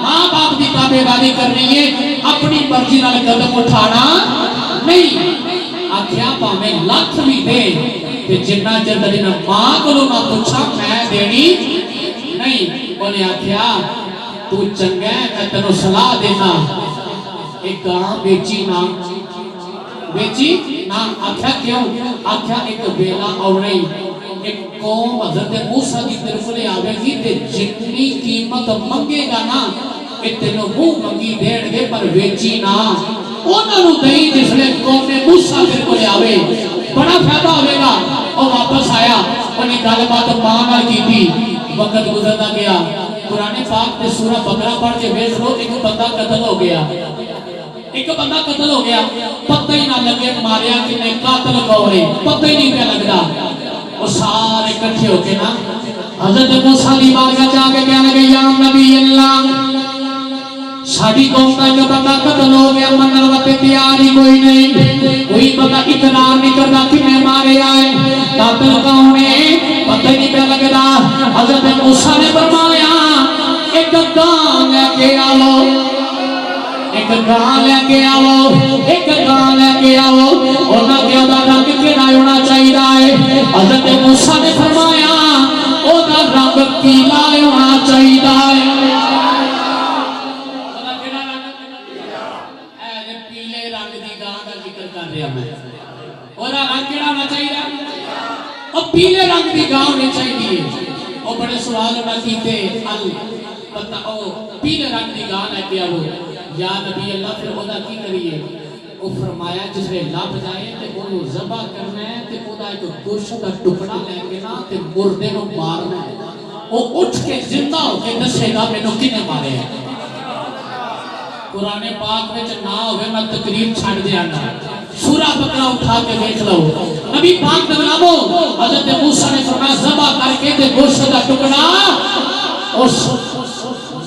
ماں باپ کی تابعداری کرنی ہے اپنی مرضی نال قدم اٹھانا نہیں آکھیا پاویں لاکھ بھی دے تے جنہ چر تیری ماں کو نہ پوچھا میں دینی نہیں انہیں آکھیا تو چنگا ہے میں تینوں صلاح دینا ایک گاں بیچی نہ آکھیا کیوں آکھیا ایک بیلا اورئی ایک قوم حضرت موسیٰ کی طرف لے آوے گی تے جتنی قیمت منگے گا نا اتنو منہ منگی دین گے پر بیچی نہ انہوں نے دہی جس لئے قوم موسیٰ کی طرف لے آوے بڑا فائدہ ہوئے گا اور واپس آیا انہیں غالبات مانا کی تھی وقت گزرتا گیا قرآن پاک میں سورہ بقرہ پڑھ کے بیچ لو ایک بندہ قتل ہو گیا پتہ ہی نہ لگے ماریا کہ نے قاتل گورے پتہ ہی نہیں پہ لگ رہا وہ سارے کٹھے ہو کے نا حضرت موسیٰ دی بارگاہ جا کے کہنے لگے یا نبی اللہ ساڑی قوم کا جو بندہ قتل ہو گیا منر وقت تیاری کوئی نہیں کوئی بندہ اقرار نہیں کرتا کہ میں مارے آئے قاتل کون ہے پتہ ہی نہیں پہ لگ رہا حضرت موسیٰ نے فرمایا ایک گاں لے کے آؤ ایک گاں لے کے آؤ اور نہ کہ دا رنگ کیڑا ہونا چاہیے حضرت موسیٰ نے فرمایا او دا رنگ پیلا ہونا چاہیے پیلے رنگ دی گاں دا ذکر کر رہا میں اور رنگ کیڑا ہونا چاہیے اور پیلے رنگ دی گاں ہونی چاہیے اور بڑے سوال ہونا کیتے پیلے رنگ دی گاں لے کے آؤ یا نبی اللہ پھر خدا کی کریے وہ فرمایا جس نے لب جائے تے وہ ذبح کرنا ہے تے خدا ایک گوشت کا ٹکڑا لے کے نا تے مردے نو مارنا ہے وہ اٹھ کے زندہ ہو کے دسے گا میں نو کنے مارے ہیں قرآن پاک میں نہ ہوئے میں تقریر چھڑ دیا نا سورہ بقرہ اٹھا کے دیکھ لو نبی پاک نگرامو حضرت موسیٰ نے فرمایا ذبح کر کے تے گوشت کا ٹکڑا اس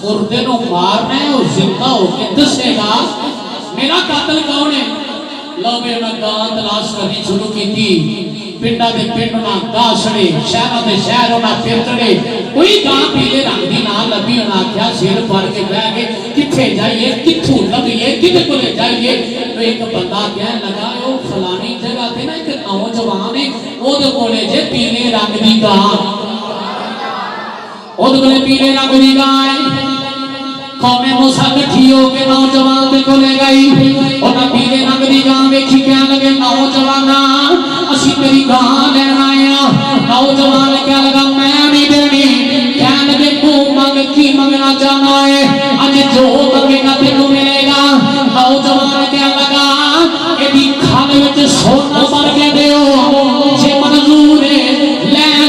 مردے نو مارنا ہے اور زندہ ہو کے دسے گا میرا قاتل کون ہے لو میں گاں تلاش کرنی شروع کی تھی پنڈا دے پنڈنا گاہ چھڑے شہرہ دے شہرنا پھر چڑے کوئی گاں پیلے رنگ دی نہ لبی ہونا کیا سیر پار کے بہ گئے کتھے جائیے کتھو لگیے کتھے کو لے جائیے تو ایک بندہ کہنے لگا وہ فلانی جگہ تھے نا ایک نوجوان ہے وہ دے بولے جے پیلے رنگ دی گاں وہ دے بولے پیلے رنگ دی گاں قوم موسیٰ کٹھی ہو کے نوجوان دے کو لے گئی اور نہ پیلے رنگ دی گاں ویکھی کہنے لگے نوجوانا اسی تیری گاں لینا آیا نوجوان کہنے لگا میں نہیں دینی کہنے لگے کو مانگ کی منگنا جانا ہے آج جو مانگے گا تینوں ملے گا نوجوان کہنے لگا اے دی کھانے وچ سونا بھر کے دیو جے منظور لے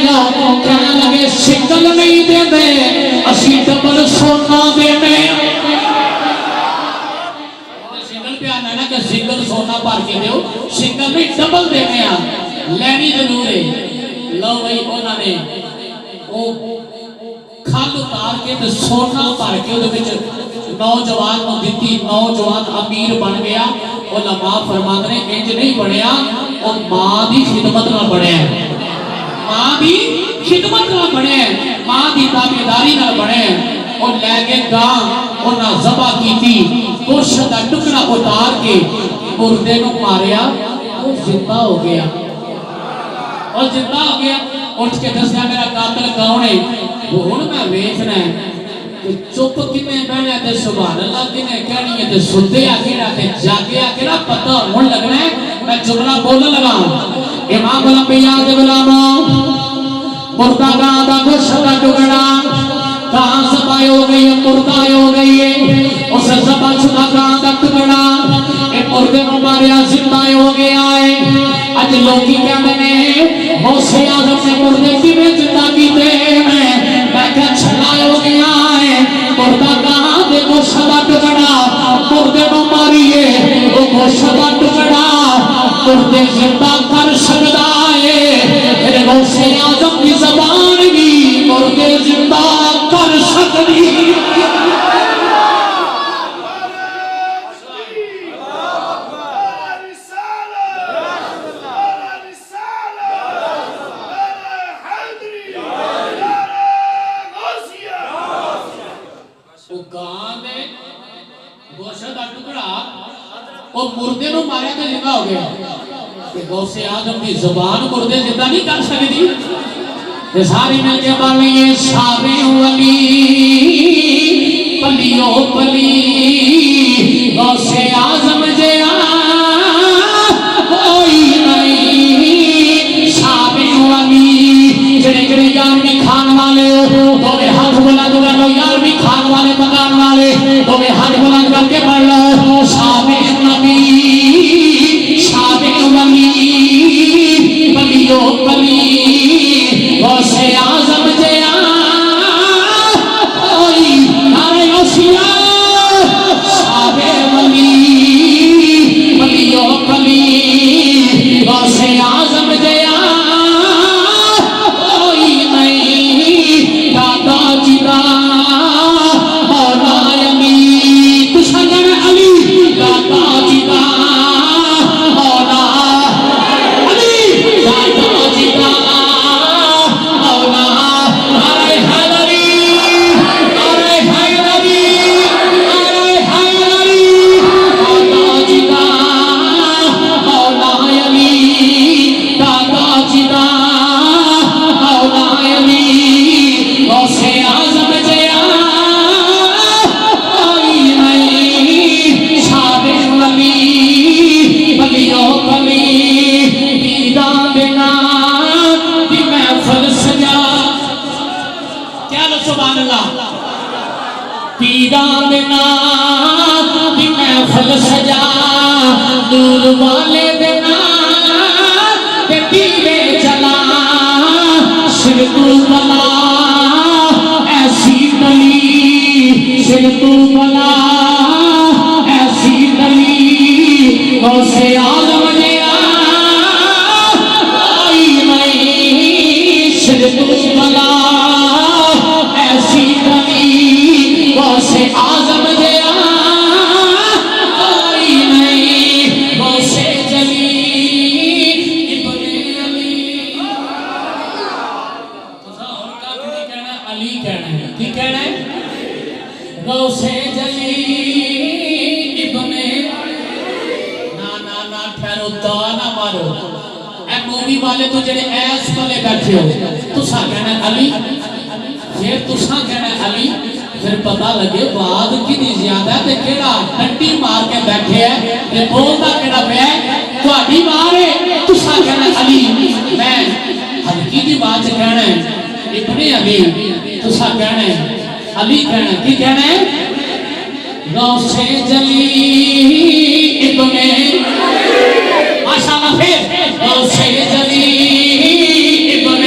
جاؤ کہنے لگے شکل نہیں دے دے اسی ڈبل سونا دے دے سنگل سونا پار کے دیو سنگل نہیں ڈبل دینے لینی ضرور ہے لو بھائی انہوں نے کھال اتار کے تو سونا پار کے نوجوان کو دیتی نوجوان امیر بن گیا علماء فرمان نے انج نہیں بڑھیا اور ماں دی خدمت نہ بڑھے ماں دی خدمت نہ بڑھے ماں دی تابعداری نہ بڑھے اور لے کے گاں انہاں ذبح کی تھی گوشت کا ٹکڑا اتار کے مردے نو ماریا وہ زندہ ہو گیا اٹھ کے دسیا میرا قاتل کون ہے وہ ہن میں ویکھنا ہے کہ چپ کنے بہنا تے سبحان اللہ کنے کہنی ہے تے ستے آ کے تے جاگے آ کے نا پتہ ہن لگنا ہے میں جملہ بولن لگا امام الانبیاء دے غلاموں مردہ گاں دا گوشت کا ٹکڑا کہاں ذبح ہو گئی ہے مردہ ہو گئی ہے اس ذبح شدہ گاں دا ٹکڑا اے مردے نو ماریا زندہ ہو گیا ہے اج لوگی کہندے نے غوث اعظم نے مردے کیویں زندہ کیتے میں کہا چھلا ہو گیا ہے مردہ گاں دے گوشت دا ٹکڑا مردے نو ماریے او گوشت دا ٹکڑا مردے زندہ کر سکدا ہے میرے غوث اعظم کی زبان بھی مردے زندہ کر سکتی مردے نو ماریا تے زندہ ہو گیا کہ غوث اعظم دی زبان مردے زندہ نہیں کر سکتی تے ساری مل کے بنیے سارے ولی بلیو بلی غوث اعظم جیا کوئی نہیں شابے ولی جڑے جڑے یارویں کھان والے دوے ہاتھ بلند کر لو یارویں کھان والے پکان والے دوے ہاتھ بلند کر کے پڑھ لو شابے نبی شابے ولی بلیو بلی غوث اعظم جیا کوئی نعرہ اوسیا شابے ولی بلیو بلی غوث اعظم جیا کوئی نہیں دادا جدا مولا علی تسا جانا علی دادا جدا مولا علی دادا جدا مولا نعرہ حیدری نعرہ حیدری نعرہ حیدری دادا جدا مولا علی دادا جدا مولا علی غوث اعظم جیا کوئی نہیں شابے ولی بلیو بلی پیران دینا دی محفل سجا کیا لو سبحان اللہ پیران دینا دی محفل سجا دور والے دینا دے دیوے جلا سر تو بلا ایسی دلی سر تو بلا ایسی دلی غوث اعظم جیا کوئی نہیں سر تو بلا ایسی دلی غوث اعظم جیا کوئی نہیں غوث جلی ابن علی اور کا بھی کہنا علی کہنا ہے کی کہنا ہے غوث جلی ابن نا ٹھہرو دا نہ مارو اے مووی والے تو جڑے ایس والے بیٹھے ہو تسا کہنا علی پھر تسا کہنا علی پھر پتہ لگے بعد کتنی زیادہ تے کیڑا ڈنڈی مار کے بیٹھے ہے تے بولدا کیڑا پیا ہے تہاڈی مار ہے تسا کہنا علی میں ہلکی دی بات کہنا ہے ابن علی تسا کہنا ہے علی کہنا کی کہنا ہے غوث جلی ابن ماشاءاللہ پھر غوث جلی ابن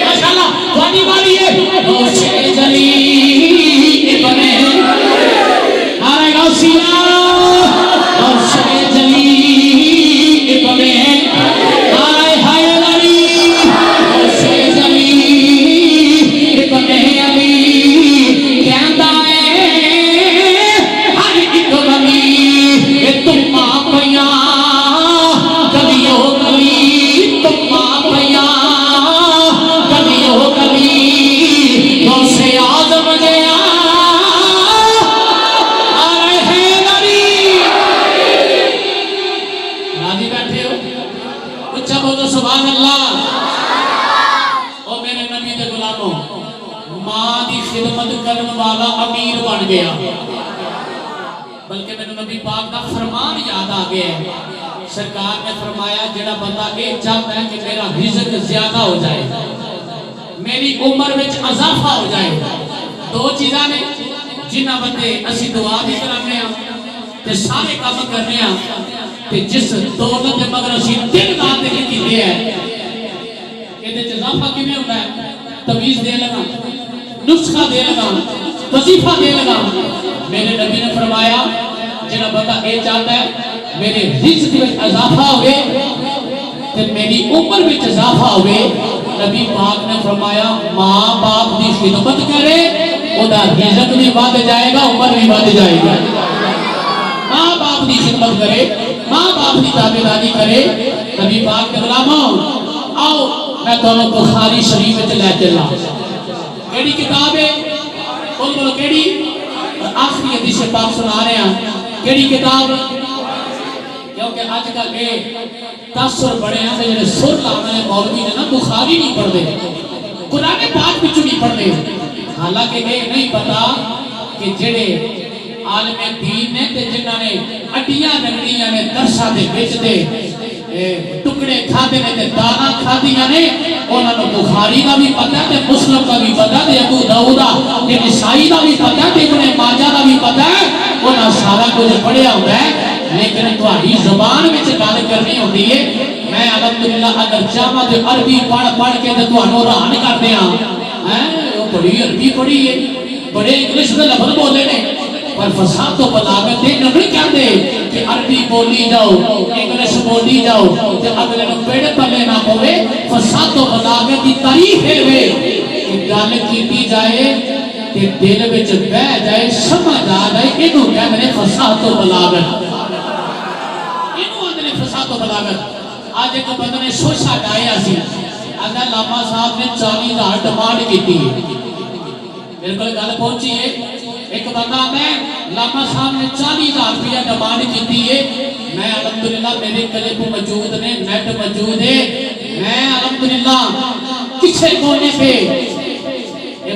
ماشاءاللہ وانی والی ہے غوث جلی ابن نعرہ غوثیہ غوث جلی ابن نعرہ حیدری غوث جلی ابن علی کہندا ہے ہر ایک ولی اے تم پیا کبھیو کبھی تم پیا کبھیو کبھی غوث اعظم جیا نعرہ حیدری راضی بیٹھے ہو اچھا بولو سبحان اللہ او میرے نبی دے غلاموں ماں دی خدمت کرن والا امیر بن گیا بلکہ میرے نبی پاک دا فرمان یاد آ گیا ہے سرکار نے فرمایا جڑا بندہ یہ چاہتا ہے کہ میرا رزق زیادہ ہو جائے میری عمر وچ اضافہ ہو جائے دو چیزاں نے جنہ بندے اسی دعا بھی کرنے ہیں تے سارے کام کرنے ہیں تے جس دولت دے مگر اسی دن رات دے کیتے ہیں یہ اضافہ کیویں ہوتا ہے تویز دے لگا نسخہ دے لگا وظیفہ دے لگا میرے نبی نے فرمایا جنہ بندہ یہ چاہتا ہے میرے رزق میں اضافہ ہوئے تے میری عمر میں اضافہ ہوئے نبی پاک نے فرمایا ماں باپ دی خدمت کرے ادا رزق بھی بڑھ جائے گا عمر بھی بڑھ جائے گا ماں باپ دی خدمت کرے ماں باپ دی تابعداری کرے نبی پاک کے غلاموں آؤ میں تمہیں بخاری شریف میں لے چلا کیڑی کتاب ہے بول بولو کیڑی آخری حدیث پاک سنا رہے ہیں کیڑی کتاب کیونکہ آج کل یہ تاثر بڑے ہیں جنہیں سر لانا ہے مولوی نے نا بخاری نہیں پڑھ دے قرآن پاک بھی نہیں پڑھ دے حالانکہ یہ نہیں پتا کہ جڑے عالم دین نے تے جنہاں نے اڈیاں رگڑیاں نے درشا دے وچ دے ٹکڑے کھادے نے تے دانا کھادیاں نے انہاں نوں بخاری دا بھی پتہ تے مسلم دا بھی پتہ تے ابو داؤد دا تے نسائی دا بھی پتہ تے ابن ماجہ دا بھی پتہ ہے انہاں سارا کچھ پڑھیا ہوندا ہے لیکن تہاڈی زبان وچ گل کرنی ہوندی ہے میں الحمدللہ اگر چاہواں تے عربی پڑھ کے تے تہانوں حیران کر دیاں او بڑی عربی پڑھی ہے بڑے انگلش دے لفظ بولے نے پر فصاحت و بلاغت دے نہیں کہندے کہ عربی بولی جاؤ انگلش بولی جاؤ تے اگلے نوں پیڑ پلے نہ پوے فصاحت و بلاغت دی تعریف ہے کہ گل کیتی جائے تے دل وچ بہ جائے سمجھ آ جائے اینوں کہندے نے فصاحت و بلاغت اینوں آندے نے فصاحت و بلاغت آج ایک بندے نے شوشا ڈایا سی اگر لاما صاحب نے 40,000 ڈیمانڈ کیتی ہے میرے کو گل پہنچی ہے ایک بندہ میں لاما صاحب نے 40,000 روپیہ ڈیمانڈ کیتی ہے میں الحمدللہ میرے کلپ موجود نے نیٹ موجود ہے میں الحمدللہ کسے کونے پہ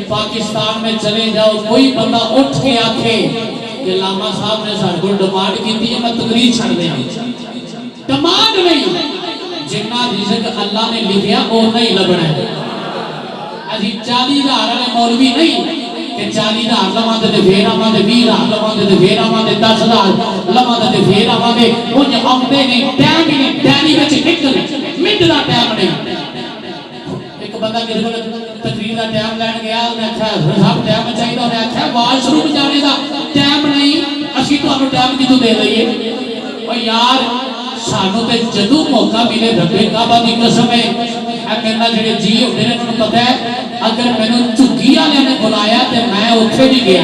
پاکستان میں چلے جاؤ کوئی بندہ اٹھ کے آکھے کہ لاما صاحب نے سارے کو ڈیمانڈ کیتی ہے میں تقریر چھڑ دیا ڈیمانڈ نہیں جنہ رزق اللہ نے لکھیا وہ نہیں لبنا ہے ابھی 40,000 والے مولوی نہیں کہ 40,000 لواں تے پھر آواں تے 20,000 لواں تے پھر آواں تے 10,000 لواں تے پھر آواں تے اونج آندے نہیں ٹائم ہی نہیں ڈیری وچ نکل منٹ دا ٹائم نہیں ایک بندہ کسی کول تقریر دا ٹائم لین گیا انہاں آکھیا صاحب ٹائم چاہیدا انہاں آکھیا واز شروع جانے دا ٹائم نہیں اسی تانوں ٹائم کیوں دے لئیے او یار سانوں تے جدوں موقع ملے رب کعبہ دی قسم ہے اے میرا جڑے جی ہوندے نے انہوں پتہ ہے اگر مینوں چگی والے نے بلایا تے میں اوتھے بھی گیا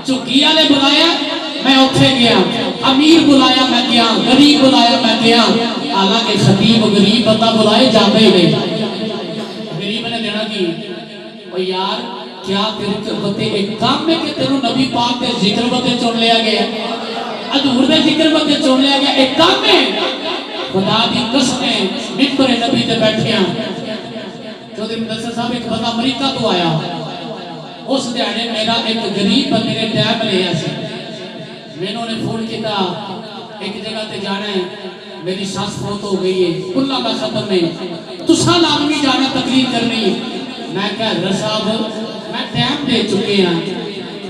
چگی والے بلایا میں اوتھے گیا امیر بلایا میں گیا غریب بلایا میں گیا حالانکہ خطیب غریب بندہ بلائے جاتے ہی نہیں غریب نے دینا کی او یار کیا تیرے بتے ایک کام ہے کہ تینوں نبی پاک دے ذکر بتے چن لیا گیا حضور دے ذکر بتے چن لیا گیا ایک کام ہے خدا دی قسم ممبر نبی تے بیٹھے ہیں چودھری مدثر صاحب ایک بندہ امریکہ تو آیا اس دیانے میرا ایک غریب بندے نے ٹائم لیا سی میں نے فون کیتا ایک جگہ تے جانا ہے میری ساس فوت ہو گئی ہے کلا کا ختم نہیں تساں لازمی جانا تقریر کرنی ہے میں کہا حضرت صاحب میں ٹائم دے چکے ہاں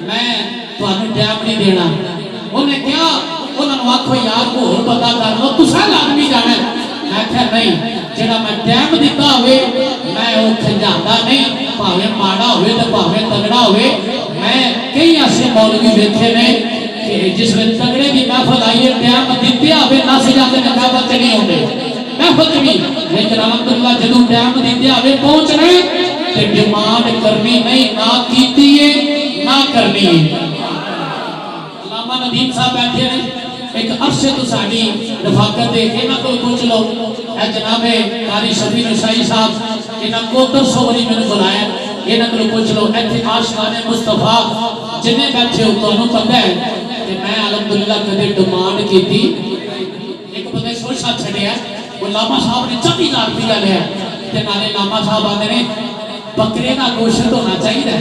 میں تانوں ٹائم نہیں دینا انہیں کیا انہوں نے آکھو یار کو اور پتہ کر لو تساں لازمی جانا ہے میں کہا نہیں جڑا میں ٹائم دیتا ہوئے میں وہ کھنجاتا نہیں پاوے ماڑا ہوئے تے پاوے تگڑا ہوئے میں کئی ایسے مولوی دیکھے نے کہ جس میں تگڑے دی محفل آئی ہے ٹائم دیتے ہوئے نس جاتے نے محفل چ نہیں ہوندے محفل بھی لیکن الحمدللہ جدوں ٹائم دیتے ہوئے پہنچنے تے ڈیمانڈ کرنی نہیں نہ کیتی ہے نہ کرنی ہے علامہ ندیم صاحب بیٹھے ہیں ایک عرصے تو ساڑی رفاقت دے انہاں کو پوچھ لو اے جناب قاری شفیع نشائی صاحب انہاں کو 200 بری میں نے بلایا انہاں کو پوچھ لو ایتھے عاشقان مصطفیٰ جنہیں بیٹھے ہو تو انہوں پتہ ہے کہ میں الحمدللہ کدے ڈیمانڈ کی تھی ایک بندے سوچا چھڑیا وہ لاما صاحب نے 40,000 روپیہ لیا تے نالے لاما صاحب آتے نے بکرے کا گوشت ہونا چاہیے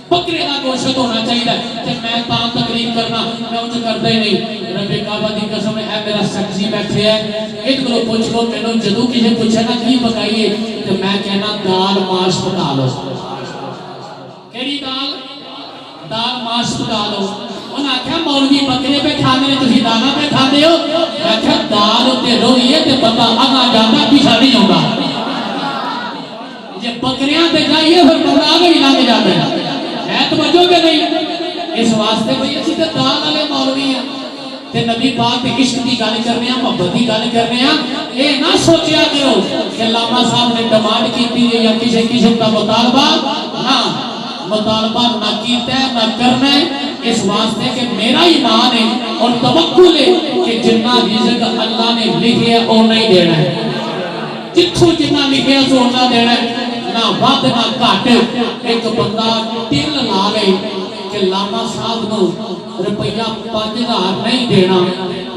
بکرے کا گوشت ہونا چاہیے کہ میں تاں تقریر کرنا میں انجھ کرتا ہی نہیں رب کعبہ دی قسم ہے میرا سکسی بیٹھے ہے ایک کو پوچھ لو میں نے جدوں کسی پوچھا نا کی پکائیے تو میں کہنا دال ماش پکا لو کیڑی دال ماش پکا لو انہاں کہا مولوی بکرے پہ کھانے نے تسی دانا پہ کھانے ہو میں کہا دال تے روئیے تے بندہ آگا جانا پیچھا نہیں ہوگا جب بکریاں تے جائیے پھر بندہ آگے ہی لانگ جاتا ہے توجہ کہ نہیں اس واسطے بھئی اسی تے دال والے مولوی ہیں تے نبی پاک تے عشق دی گل کرنے ہیں محبت دی گل کرنے ہیں اے نہ سوچیا کرو کہ لاما صاحب نے ڈیمانڈ کیتی ہے یا کسی قسم کا مطالبہ نہ مطالبہ نہ کیتا ہے نہ کرنا ہے اس واسطے کہ میرا ایمان ہے اور توکل ہے کہ جتنا رزق اللہ نے لکھیا وہ نہیں دینا ہے جتھوں جتنا لکھیا سو نہ دینا ہے نہ ود نہ گھٹ ایک بندہ ٹل لا لے کہ لاما صاحب نو روپیہ 5,000 نہیں دینا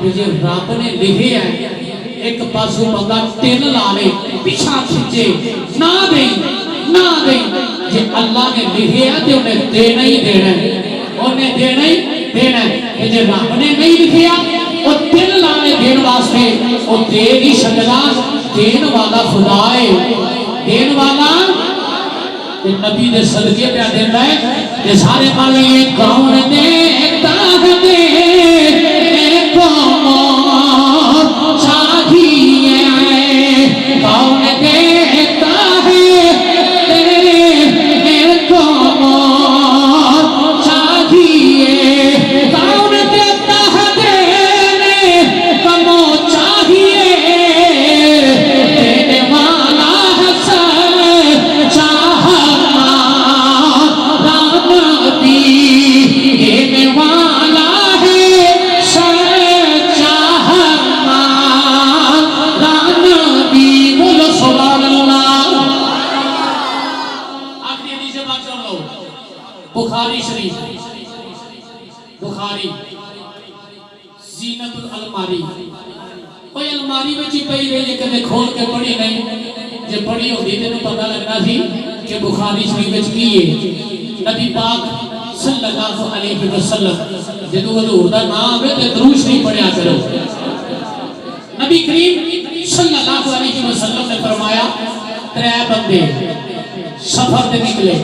کہ جے رب نے لکھے ہے ایک پاسو بندہ ٹل لا لے پیچھا کھچے نہ دے جی اللہ نے لکھے تو انہیں دینا ہی دینا ہے، انہیں دینا ہی دینا ہے۔ جی رب نے نہیں لکھیا وہ دل لانے دین واسطے وہ دے گی شکلا، دین والا خدا ہے، دین والا نبی دے صدقے پہ دینا ہے۔ کہ سارے پڑھیں کون دیتا ہے کون چاہیے، کون دیتا ہے کون چاہیے، کون دیتا ہے دینے کون چاہیے، دینے والا ہے سچا ہمارا نبی، دینے والا ہے سچا ہمارا نبی۔ بولو سبحان اللہ۔ آخری حدیث پاک سن لو، بخاری شریف، بخاری زینت الالماری، کوئی الماری میں چی پئی رہی ہے کدے کھول کے پڑھی نہیں، جے پڑھی ہوتی تینوں پتہ لگنا تھی کہ بخاری شریف میں کی ہے۔ نبی پاک صلی اللہ علیہ وسلم جدو حضور دا نام ہے تے درود شریف پڑھیا کرو۔ نبی کریم صلی اللہ علیہ وسلم نے فرمایا ترے بندے سفر تے نکلے،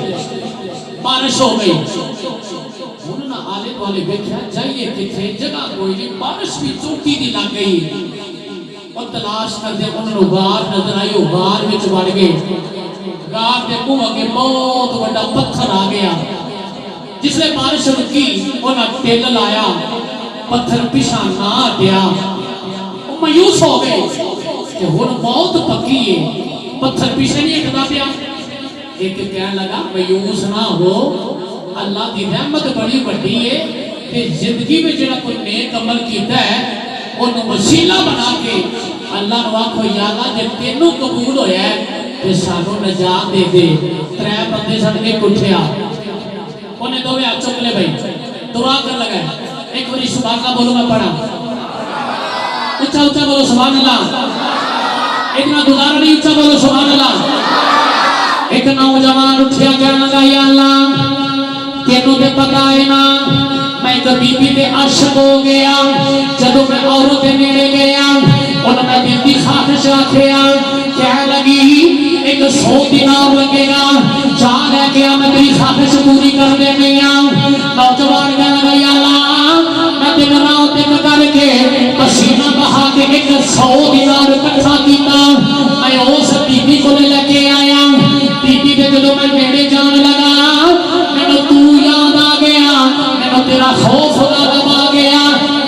بارش ہو گئی، انہوں نے آلے والے بیٹھا جائیے کتھے، جگہ کوئی نہیں، بارش بھی چوٹی دی لگ گئی، اور تلاش کر دے انہوں نے غار نظر آئی، وہ غار وچ بڑھ گئے، غار دے منہ کے بہت بڑا پتھر آ گیا، جس نے بارش رکی انہوں نے ٹیل لایا، پتھر پیچھے نہ ہٹیا، وہ مایوس ہو گئے کہ ہن موت پکی ہے، پتھر پیچھے نہیں ہٹدا پیا۔ ایک کہنے لگا مایوس نہ ہو، اللہ دی رحمت بڑی بڑی ہے کہ زندگی میں جڑا کوئی نیک عمل کیتا ہے انہوں وسیلہ بنا کے اللہ نو آکھو یا اللہ جب تینوں قبول ہویا ہے کہ سانو نجات دے دے۔ ترے بندے صدقے اٹھیا، انہیں دو ہاتھ چک لے بھائی، دعا کر لگا ایک باری سبحان اللہ بولو، میں پڑھا اچھا اچھا بولو سبحان اللہ، اتنا گزارا نہیں، اچھا بولو سبحان اللہ۔ ایک نوجوان اٹھیا کہنے لگا یا اللہ تینوں تے پتہ ہے نا میں ایک بی بی تے عاشق ہو گیا، جدو میں عورت دے نیڑے گیا انہوں نے دل دی خواہش رکھیا، کہنے لگی ایک 100 دینار لگے گا، جا لے کے میں تیری خواہش پوری کر دینی ہوں۔ نوجوان کہنے لگا یا اللہ میں دن رات ایک کر کے پسینہ بہا کے ایک 100 دینار اکٹھا کیتا، میں اس بی بی کو لے کے آیا، بی بی دے جدو میں نیڑے جان لگا میں تو یاد آ گیا، میں تیرا خوف غالب آ گیا،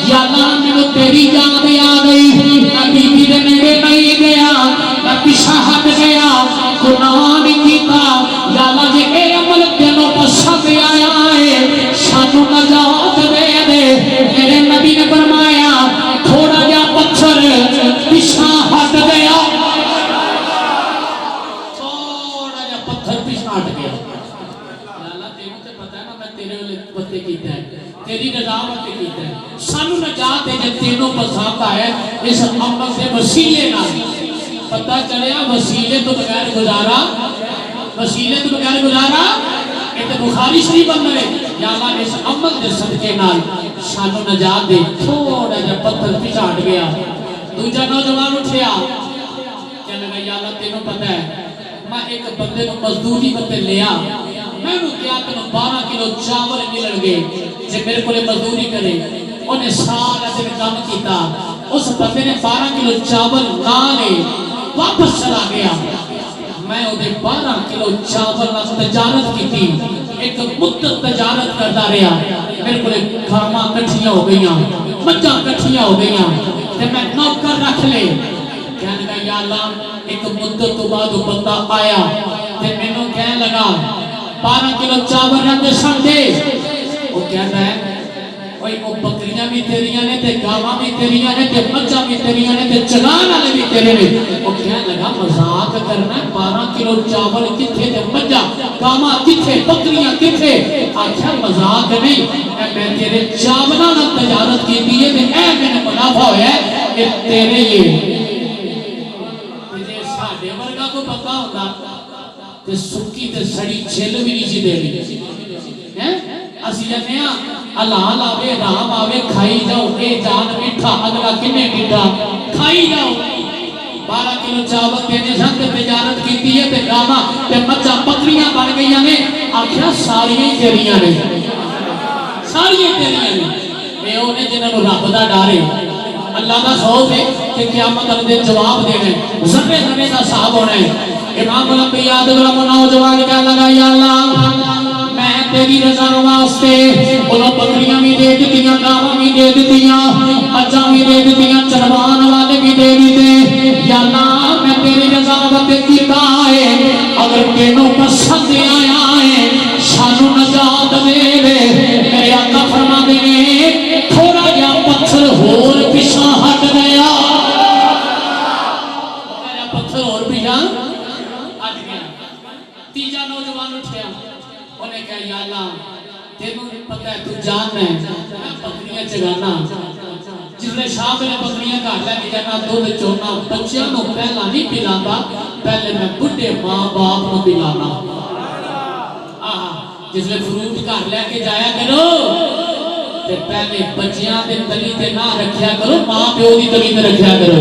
یا اللہ میں تیری یاد آ گئی، میں بی بی دے نیڑے نہیں گیا، میں پیچھے ہٹ گیا، گناہ نہیں کیتا، یا اللہ جے اے عمل تینوں پسند آیا ہے سانو نجات دے دے۔ میرے نبی نے فرمایا تھوڑا جا پتھر پیچھے ہٹ گیا، تھوڑا جا پتھر پیچھے ہٹ گیا، یا اللہ تینوں تے پتہ ہے نا میں تیرے لئے پتے کیتا ہے، تیری رضا پتے کیتا ہے، سانو نجات دے جب تینوں پسند آئے اس عمل سے وسیلے نہ پتہ چلیا وسیلے تو بغیر گزارا، وسیلے تو بغیر گزارا، ایک بخاری شریف اندر ہے یا اللہ اس عمل دے صدقے نال سانو نجات دے۔ تھوڑا جا پتھر پیچھے ہٹ گیا، دوجا نوجوان اٹھیا کہنے لگا یا اللہ تینوں پتہ ہے میں ایک بندے کو مزدوری بندے لیا، میں نے کیا کہ 12 کلو چاول ملن گے جے میرے کو مزدوری کرے، انہیں سارا دن کام کیتا، اس بندے نے 12 کلو چاول نہ لے واپس چلا گیا، میں انہیں 12 کلو چاول نہ تجارت کی تھی، ایک مدت تجارت کرتا رہا، میرے کو گھاما کٹھیاں ہو گئیاں، مجھا کٹھیاں ہو گئیاں، تے میں نوکر رکھ لے، کہنے لگا یا اللہ ایک مدت تو بعد بندہ آیا تے میں نو کہنے لگا 12 کلو چاول رکھ سن دے، وہ کہتا ہے اوہ وہ بکریاں بھی تیریاں نے تے گاواں بھی تیریاں نے تے مجھا بھی تیریاں نے تے چگان والے بھی تیرے نے، وہ کہنے لگا مذاق کرنا ہے 12 کلو چاول کتھے تے مجھا گاواں کتھے بکریاں کتھے، آخیا مذاق نہیں میں تیرے چاولاں نال تجارت کیتی ہے تے اے میں نے منافع ہویا ہے کہ تیرے لیے ورگا کو پتا ہوتا تے سکی تے سڑی چھل بھی نہیں سی دینی اسی جانے اللہ آوے رام آوے کھائی جاؤ اے جان میٹھا اگلا کنے میٹھا کھائی جاؤ 12 کلو چاول دینے سن تے تجارت کیتی ہے تے گاواں تے مچھاں بکریاں بن گئیاں نے آکھیا ساریاں تیریاں نے ساریاں تیریاں نے اے اونے جنہاں نوں رب دا ڈر ہے اللہ دا خوف ہے کہ قیامت والے دن جواب دینا ہے ذرے ذرے دا حساب ہونا ہے امام الانبیاء دغرا نوجوان کہنے لگا یا اللہ میں تیری رضا واسطے انہوں بکریاں بھی دے دتیاں گاواں بھی دے دتیاں مجھاں بھی دے دتیاں چروان والے بھی دے دیتے یا اللہ میں تیری رضا واسطے کیتا ہے اگر تینوں پسند آیا ہے سانو نجات دے دے میرے آقا فرماندے نے تھوڑا جا پتھر ہور پیچھے ہٹ گیا میرا پتھر اور پیچھے ہٹ گیا تیجا نوجوان اٹھیا انہیں کہا یا اللہ تینوں پتہ ہے تو جاننا ہے میں بکریاں چگانا جس نے شاہ میں بکریاں گھر لے کے جانا دودھ چونا بچیاں نو پہلا نہیں پلانا پہلے میں بڈھے ماں باپ نو پلانا جس نے فروٹ گھر لے کے جایا کرو تے پہلے بچیاں دے تلی تے نہ رکھیا کرو ماں پیو دی تلی تے رکھیا کرو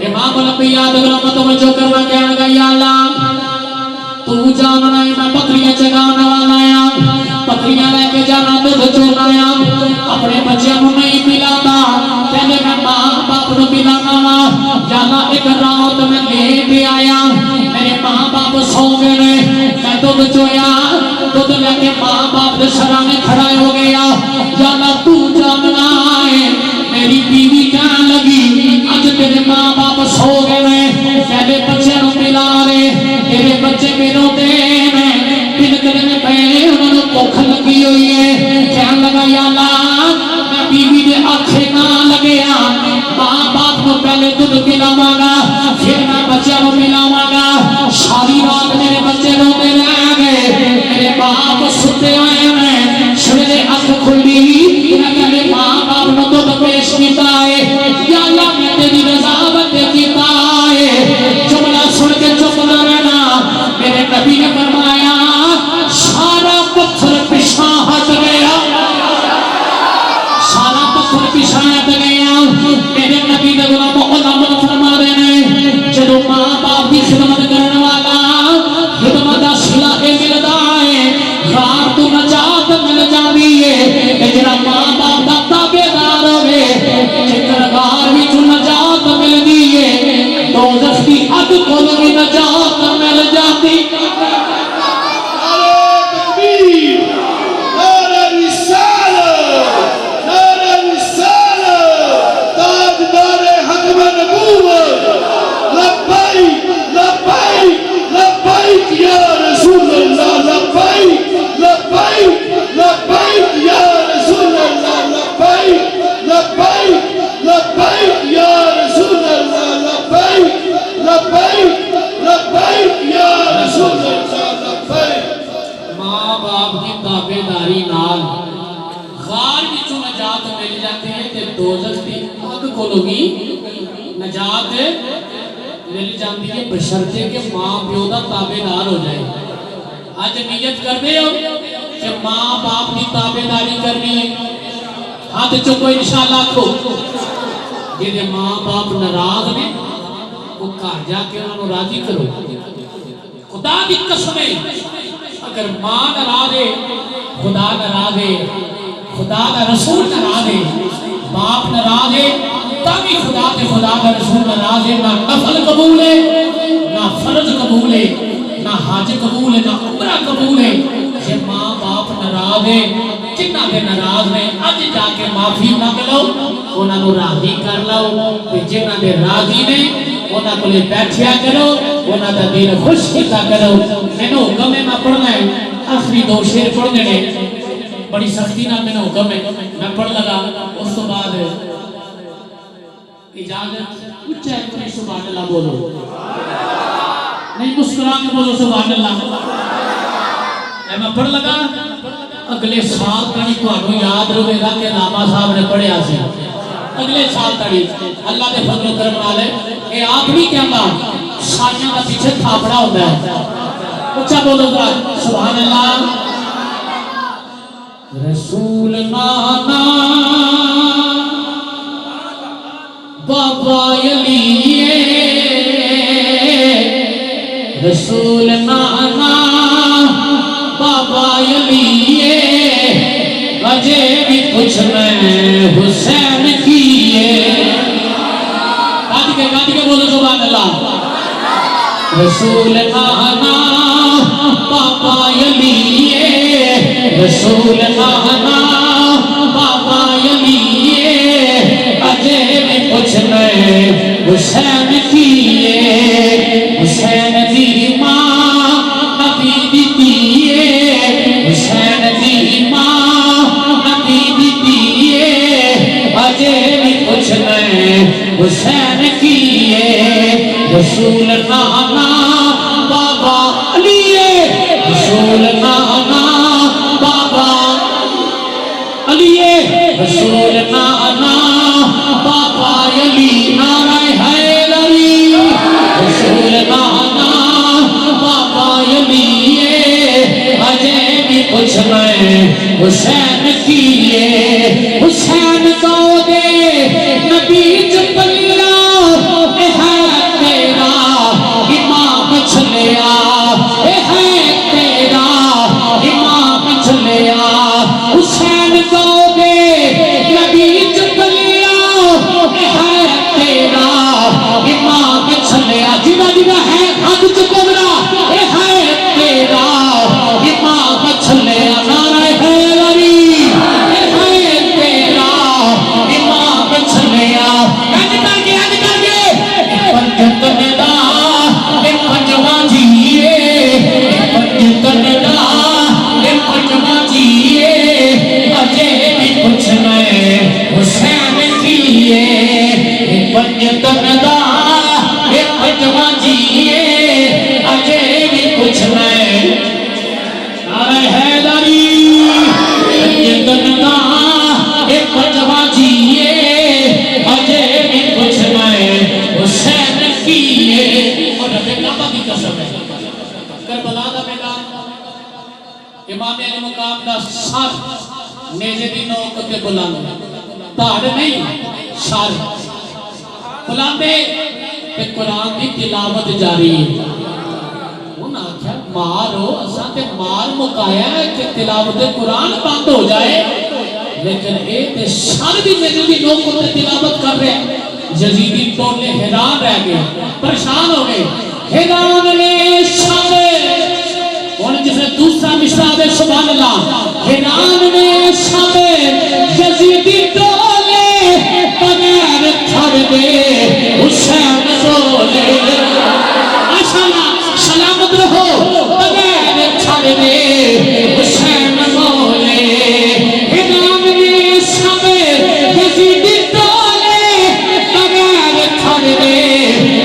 امام الانبیاء دغرا توجہ کرنا کہنے لگا یا اللہ تو جاننا ہے میں بکریاں چگانا والا ہاں بکریاں لے کے جانا دودھ چونا ہاں اپنے بچیاں نوں نہیں پلاتا پہلے میں ماں باپ نوں پلانا وا یا اللہ ایک رات میں لے کے آیا میرے ماں باپ سو گئے میں دودھ چویا دودھ لے کے ماں باپ دے سرانے کھڑا ہو گیا یا اللہ تو جاننا ہے میری بیوی کہنے لگی اج تیرے ماں باپ سو گئے پہلے بچے نوں پلا رہے تیرے بچے میروں دے میں پل کرنے پہ انہوں نے بھوک لگی ہوئی ہے کہنے لگا یا اللہ میں بیوی دے آنکھیں نہ لگیا ماں باپ کو پہلے دودھ پلاواں گا پھر میں بچے کو پلاواں گا ساری رات میرے بچے روتے رہ گئے میرے باپ ستے ہوئے ہیں سویرے اکھ کھلی میں پہلے ماں باپ کو دودھ پیش کیتا ہے یا اللہ میں تیری رضا واسطے کیتا ہے جملہ سن کے چپ نہ رہنا میرے نبی نے فرمایا سارا پتھر پیچھے ہٹ گیا سارا پتھر پیچھے ہٹ گیا میرے نبی نے غلام علماء فرما رہے ہیں جدو ماں باپ کی خدمت کرنے والا خدمت کا صلہ ملتا ہے غار تو نجات مل جاتی ہے جڑا ماں باپ کا تابعدار ہوے جکر غار وچ نجات ملدی ہے دوزخ کی اگ کول بھی نجات مل جاتی نجات مل جاتی ہے بشرطے کہ ماں پیو دا تابعدار ہو جائے آج نیت کر دے ہو کہ ماں باپ کی تابعداری کرنی ہے ہاتھ چکو انشاءاللہ کھو جنہیں ماں باپ ناراض نے وہ گھر جا کے انہوں نے راضی کرو خدا کی قسمیں اگر ماں ناراض ہے خدا ناراض ہے خدا کا رسول ناراض ہے باپ ناراض ہے تاکہ خدا تے خدا کا رسول ناراض ہے نہ نفل قبول ہے نہ فرض قبول ہے نہ حج قبول ہے نہ عمرہ قبول ہے یہ ماں باپ ناراض ہے جنہ دے ناراض نے اج جا کے معافی مانگ لو انہاں نوں راضی کر لو تے جنہ دے راضی نے انہاں کولے بیٹھیا کرو انہاں دا دل خوش کیتا کرو مینوں حکم ہے میں پڑھنا ہے آخری 2 شعر پڑھنے نے بڑی سختی نال مینوں حکم ہے میں پڑھ لگا اس تو بعد اجازت اچھا ہے سبحان اللہ بولو نہیں مسکرا کے بولو سبحان اللہ میں پڑھ لگا اگلے سال تک تھانوں یاد رہے گا کہ علامہ صاحب نے پڑھیا سی اگلے سال تک اللہ دے فضل و کرم نال اے آپ نہیں کہندا سائیاں دا پیچھے تھاپڑا ہوندا ہے اچھا بولو ذرا سبحان اللہ رسول نانا بابا علی رسول نانا بابا علی اجے بھی کچھ میں حسین کیے گاتی کے بولو سبحان اللہ رسول نانا بابا علی رسول نانا بابا علی اجے بھی کچھ میں حسین کیے حسین دی ماں نبی دی دیئے حسین دی ماں نبی دی دیئے اجے بھی کچھ میں حسین کیے رسول نانا بابا علی رسول نانا بابا علی رسول نانا بابا علی نعرہ حیدری رسول نانا بابا علی اجے بھی کچھ میں حسین کیے حسین کو دے نبی جبلیا ہے تیرا امام چھلیا ہے تیرا امام چھلیا حسین کو دے نبی جبلیا ہے تیرا امام چھلیا جنہ جنہ ہے ہاتھ چکوڑا ہے تیرا امام چھلیا نعرہ حیدری ہے تیرا امام چھلیا اج کر کے پنجتن دا پنجواں جیے پنجتن دا پنجواں جیے اجے بھی کچھ میں حسین کیے پنجتن دا پنجواں جیے اجے بھی کچھ میں نعرہ حیدری پنجتن دا پنجواں جیے اجے بھی کچھ میں حسین کیے اور رب کعبہ کی قسم ہے کربلا دا میدان امام علی مقام دا سر نیزے دی نوک تے بلند دھاڑ نہیں سر بلاندے تے قرآن دی تلاوت جاری ہے انہاں آکھیا مارو اساں تے مار مکایا ہے کہ تلاوت قرآن بند ہو جائے لیکن اے تے سر بھی نیزے دی نوک تے تلاوت کر رہے ہیں یزیدی ٹولے حیران رہ گئے پریشان ہو گئے حیران نے سارے اور جسے دوسرا مصرع دے سبحان اللہ حیران نے سارے یزیدی ٹولے بغیر تھر دے حسین بولے ماشاءاللہ سلامت رہو بغیر تھر دے حسین بولے حیران نے سارے یزیدی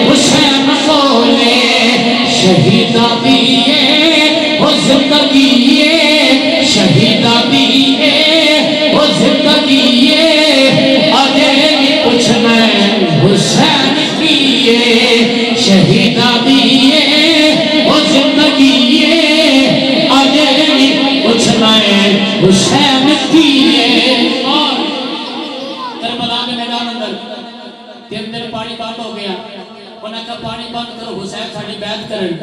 حسین بولے شہیدہ دیئے وہ زندگیے شہیدہ دیئے وہ زندگیے اجے بھی کچھ میں حسین کیے شہیدہ دیئے وہ زندگیے اجے بھی کچھ میں حسین کیے اور کربلا کے میدان اندر 3 دن پانی بند ہو گیا انہاں کا پانی بند کرو حسین ساڑی بیعت کرن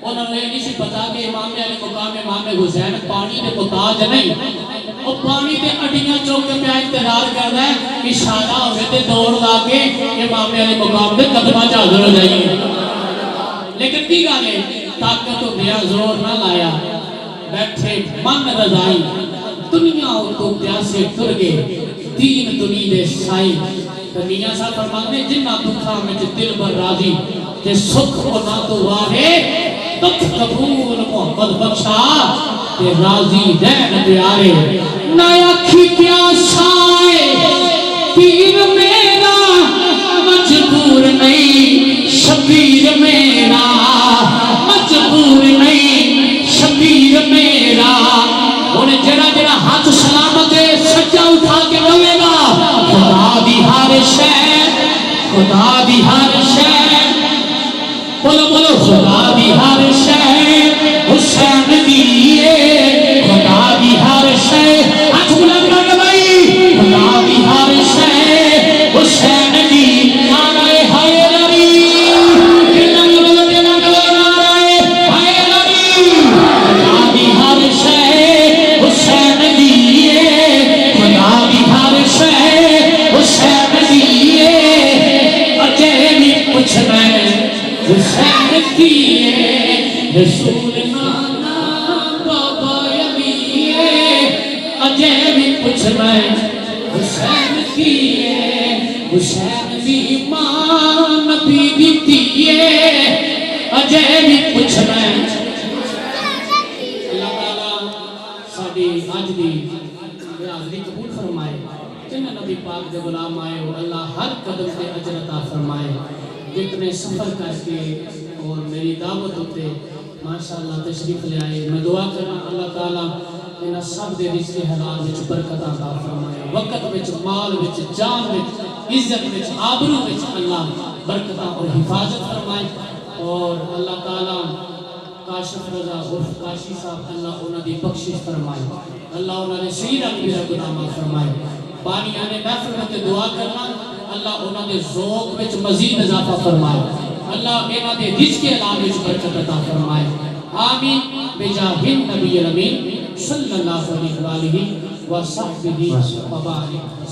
انہوں نے نہیں سی پتا کہ امام علی مقام امام حسین پانی دے محتاج نہیں اور پانی دے اڈیاں چوک کے پیا انتظار کرنا ہے اشارہ ہوئے تے دوڑ لا کے امام علی مقام دے قدمہ حاضر ہو جائیے لیکن کی گالے طاقت و دیا زور نہ لایا بیٹھے من رضائی دنیا تو پیاسے تر گئے دین دنی دے سائی تو میاں صاحب فرماتے ہیں جنہ دکھا میں دل بر راضی کہ سکھ و نہ تو وارے دکھ قبول محمد بخشا کہ راضی دین پیارے نہ اکھی پیاسائے پیر میرا مجبور نہیں شبیر میرا مجبور نہیں شبیر میرا انہیں جڑا جڑا ہاتھ سلامت ہے سجا اٹھا کے روے گا خدا دی ہر شے خدا دی ہر شے بولو بولو خدا دی ہر شے رسول نانا بابا علی اجے بھی پوچھنا ہے حسین کی حسین بھی ماں نبی دیتی ہے اجے بھی پوچھنا ہے اللہ تعالیٰ ساڑی آج دی حاضری قبول فرمائے جنہ نبی پاک دے غلام آئے ہو اللہ ہر قدم پہ اجر عطا فرمائے جتنے سفر کر کے اور میری دعوت ہوتے ماشاءاللہ تشریف لے آئے میں دعا کرنا اللہ تعالیٰ انہا سب دے رزق حلال وچ برکت عطا فرمائے وقت وچ مال وچ جان وچ عزت وچ آبرو وچ اللہ برکت اور حفاظت فرمائے اور اللہ تعالیٰ کاشف رضا عرف کاشی صاحب اللہ انہاں دی بخشش فرمائے اللہ انہاں نے صغیرہ کبیرہ گناہ معاف فرمائے بانی آنے محفل میں دعا کرنا اللہ انہاں دے ذوق وچ مزید اضافہ فرمائے اللہ انہاں دے رزق حلال وچ برکت عطا فرمائے آمین بجاہ النبی الامین صلی اللہ علیہ وآلہ وصحبہ وبارک